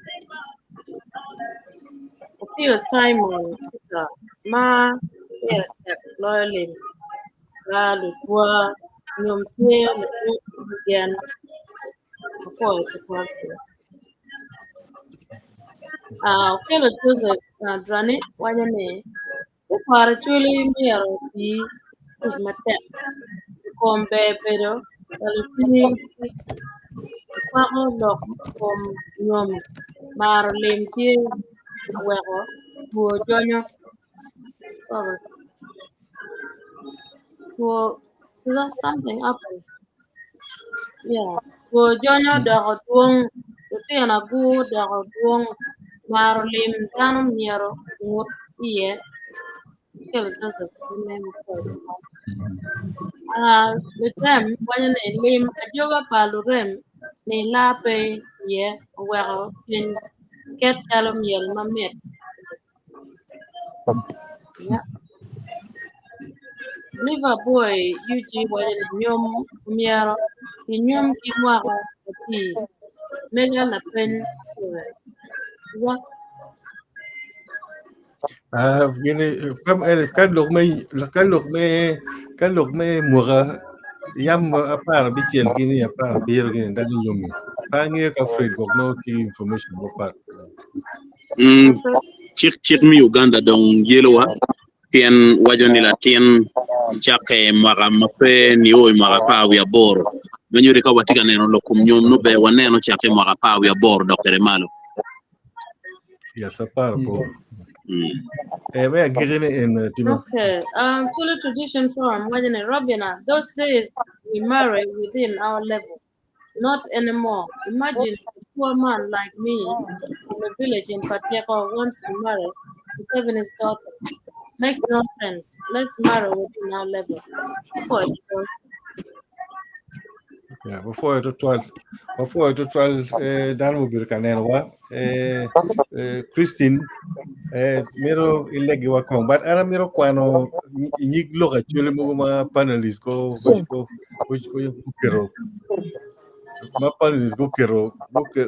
Opio Simon Peter ma ya loyalin ralu kwa nyom tue le gen kwa tuto kelo Joseph drane wanyane para chuli miero ti mate kombe pero alutini kwako lok kom nyom mar lemtie weko buo jonyo sorry buo something happened yeah buo jonyo dako duong utena bu dako duong mar lem tano miero ngut iye kelo Joseph name the time when they lim a yoga palurem ni lape ye weko pin ket chalom yel mamet yeah liver boy yuji wajen nyom miero ti nyom ki mwako ti mega la pen yeah gini kam kan lok me muga yam apar bichiel gini apar bir gini dan yomi pangi ka Fred gok no ki information mo pat chik mi Uganda dong yelwa tien wajoni la tien chake maga mape ni oi maga pa wi abor menyuri ka watika neno lokum nyom no be waneno chake maga pa wi abor Dr. Malo yes apar bor me agirene en timo okay Chule tradition forum wajen Robina those days we marry within our level not anymore imagine a poor man like me in a village in Patiako wants to marry his 7 daughter makes no sense let's marry within our level yeah before to 12 dan mo bir kanen wa Christine mero ilegi wa kong but ara mero kwano nyig loka chule mo ma panelist ko kero ma panelist go kero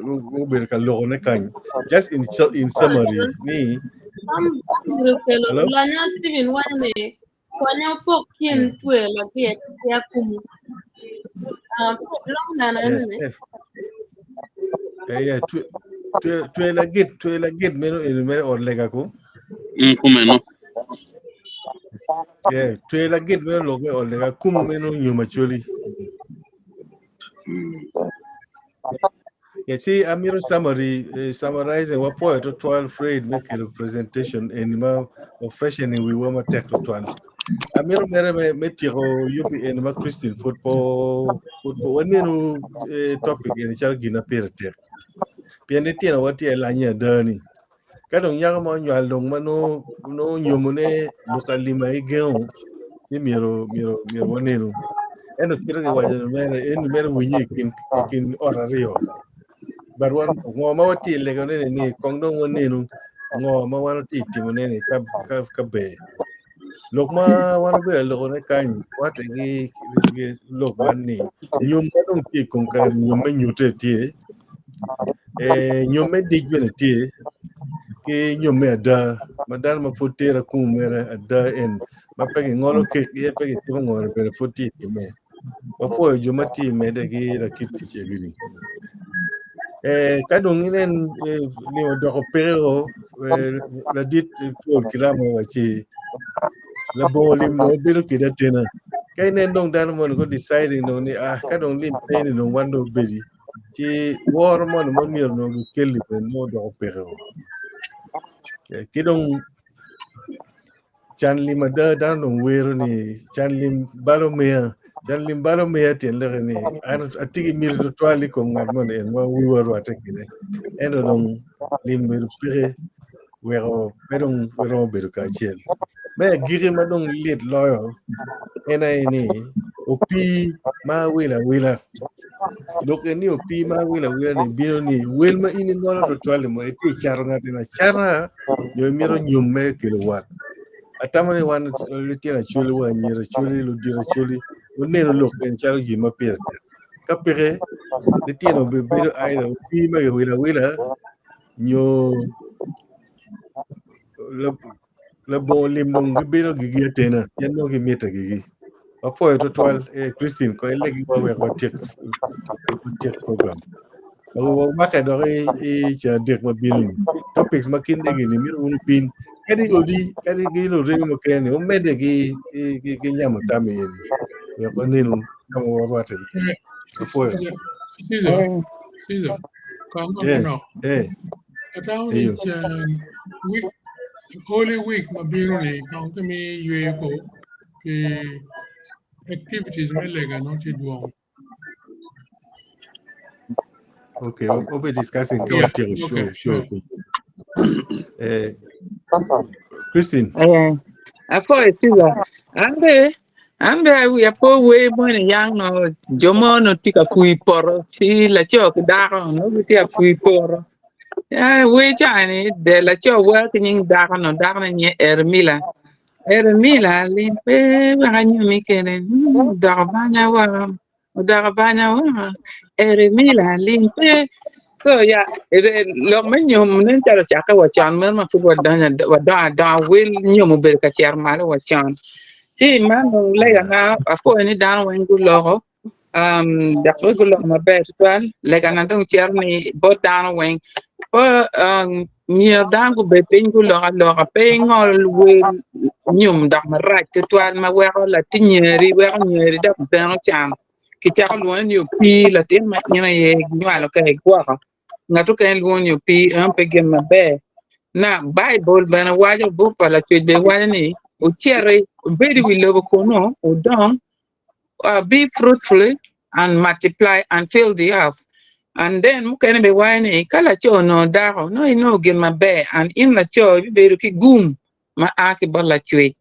go ber ka logo ne kan just in summary ni some group hello lanya Stephen wane kwanya pok kin twe la ke ya kumu long na yes ne yeah tu la git mero or lega ko kumeno yeah tu la git mero logo or lega kumu mero nyuma chuli yeah see amiro summarizing what point to 12 Fred make a representation in ma of freshening we were ma tech to 12 amiro mere me tiro yupi en ma Christian football wanenu topic en chal gina perte piende tiena wati elanya dani kadong yaga mo nyal dong mano no nyomune lokalima igeo ni miro wanenu eno kira ke wajan mere winyi kin orario barwan ngo ma wati lego ne ni kongdong wanenu ngo ma wanati timone ka be lokma wana be logo ne kan wate gi lokman ni nyom dong ti konka nyom nyute ti nyome dijbene ti ke nyome ada madan ma fotera kumera ada en ma pegi ngolo ke ye pegi timo ngoro bene foti me ma fo juma ti me de gi la kiti chegiri kadong inen ni do pero la dit for kilama wachi la bolim no biro kida tena kay nen dong dan mon go deciding no ni kadong lim pen no wando bedi ci wor mon mir no kelli ben no do pero kidong chanli mada dan no wero ni chanlim balo mea ten le ni an atigi mir do twali ko ngad mon en wa wuro atekine eno dong lim mir pire wero beru ka chel me giri madong lit loyo ena ini opi ma wila dok eni opi ma wila ni bino ni wel ma ini ngono to twale mo eti charo ngati na chara yo miro nyume kilowat atamani wan litia chuli wa nyira chuli lu dira chuli oneno lok en charo gima pira ka pere litia no bebiro aida opi ma wila nyo la bon lim nong bebiro gigi tena yan no gimeta gigi afo to twal Christine ko elegi wa we tek program o maka do cha dek ma bin topics makinde gini mi unu pin kadi odi kadi gilo remi mo kene o mede gi nyama tami yen ya ko nenu mo wata afo Caesar, come on now. Around each week, Holy Week, Mabiruni, come to me, UFO, activities, Melega, not it wrong. Okay, we'll be discussing. Sure. Christine. After Caesar, we are poor way when young no Jomo no tika kui poro si la chok daro no tika kui poro. We China de la chok working daro no daro nye Ermila limpe hanyu mikene darabanya wa Ermila limpe. So yeah, lo men nyom nen taro chaka wa chan men ma fu wa da will nyom be ka char mal wa chan. Si man lega na afo ni dan wen gu logo da gu lo ma be twal lega na dong cher ni bo dan wen po mi dan gu be pin gu lo pe ngol we nyum da ma ra twal ma we la tinyeri da ben cham ki cha lo ni pi la tin ma ni ye nywa lo ka kwa ngatu ka lo ni pi pe gen ma be na bible bana wajo bu pa la be wa ni Uchere, very we love kono, udon, be fruitful and multiply and fill the earth. And then mukene be wine kala cho no daro no get my bear and in la cho be ki gum ma aki bala chwe.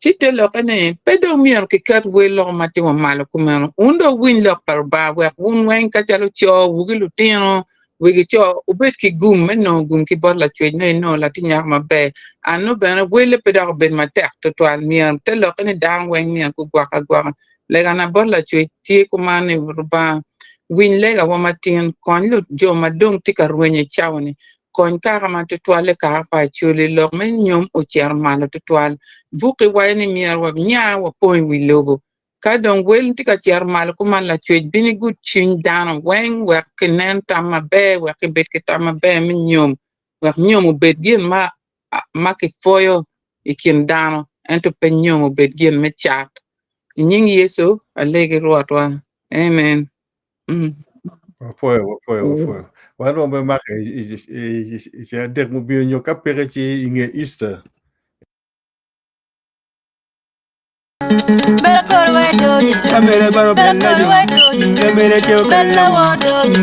Chite lokane pedo mier ki kat we lo mati wa malo kumano undo win lo par ba we un wen ka chalo cho wugilu tino wigi cho ubet ki gum no gum ki bala chwe no la tinya ma be anu bena wele pedo ben ma tek to twal mier te lokane dang wen mier ku gwa le gana bala chwe ti kumane ba win lega wa matin kon lu jo madong tika ruenye chawni kon kara ma tutwale ka pa chule lok men nyom o cher malo tutwal buki wayni mier wa nya wa point wi logo ka don wel tika cher malo kuma la chwe bini good chin down wen wa kenen tama be wa ke bet ke tama be min nyom wa nyom bet gien ma ke foyo ikin dano ento pe nyom bet gien me chat nying yeso alege ruatwa amen. Foi. Wano be make is ya dek mo bi nyo ka pere ci inge Easter. Kamere baro bella kamere kyo kala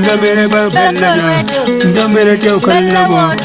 kamere baro bella kamere kyo kala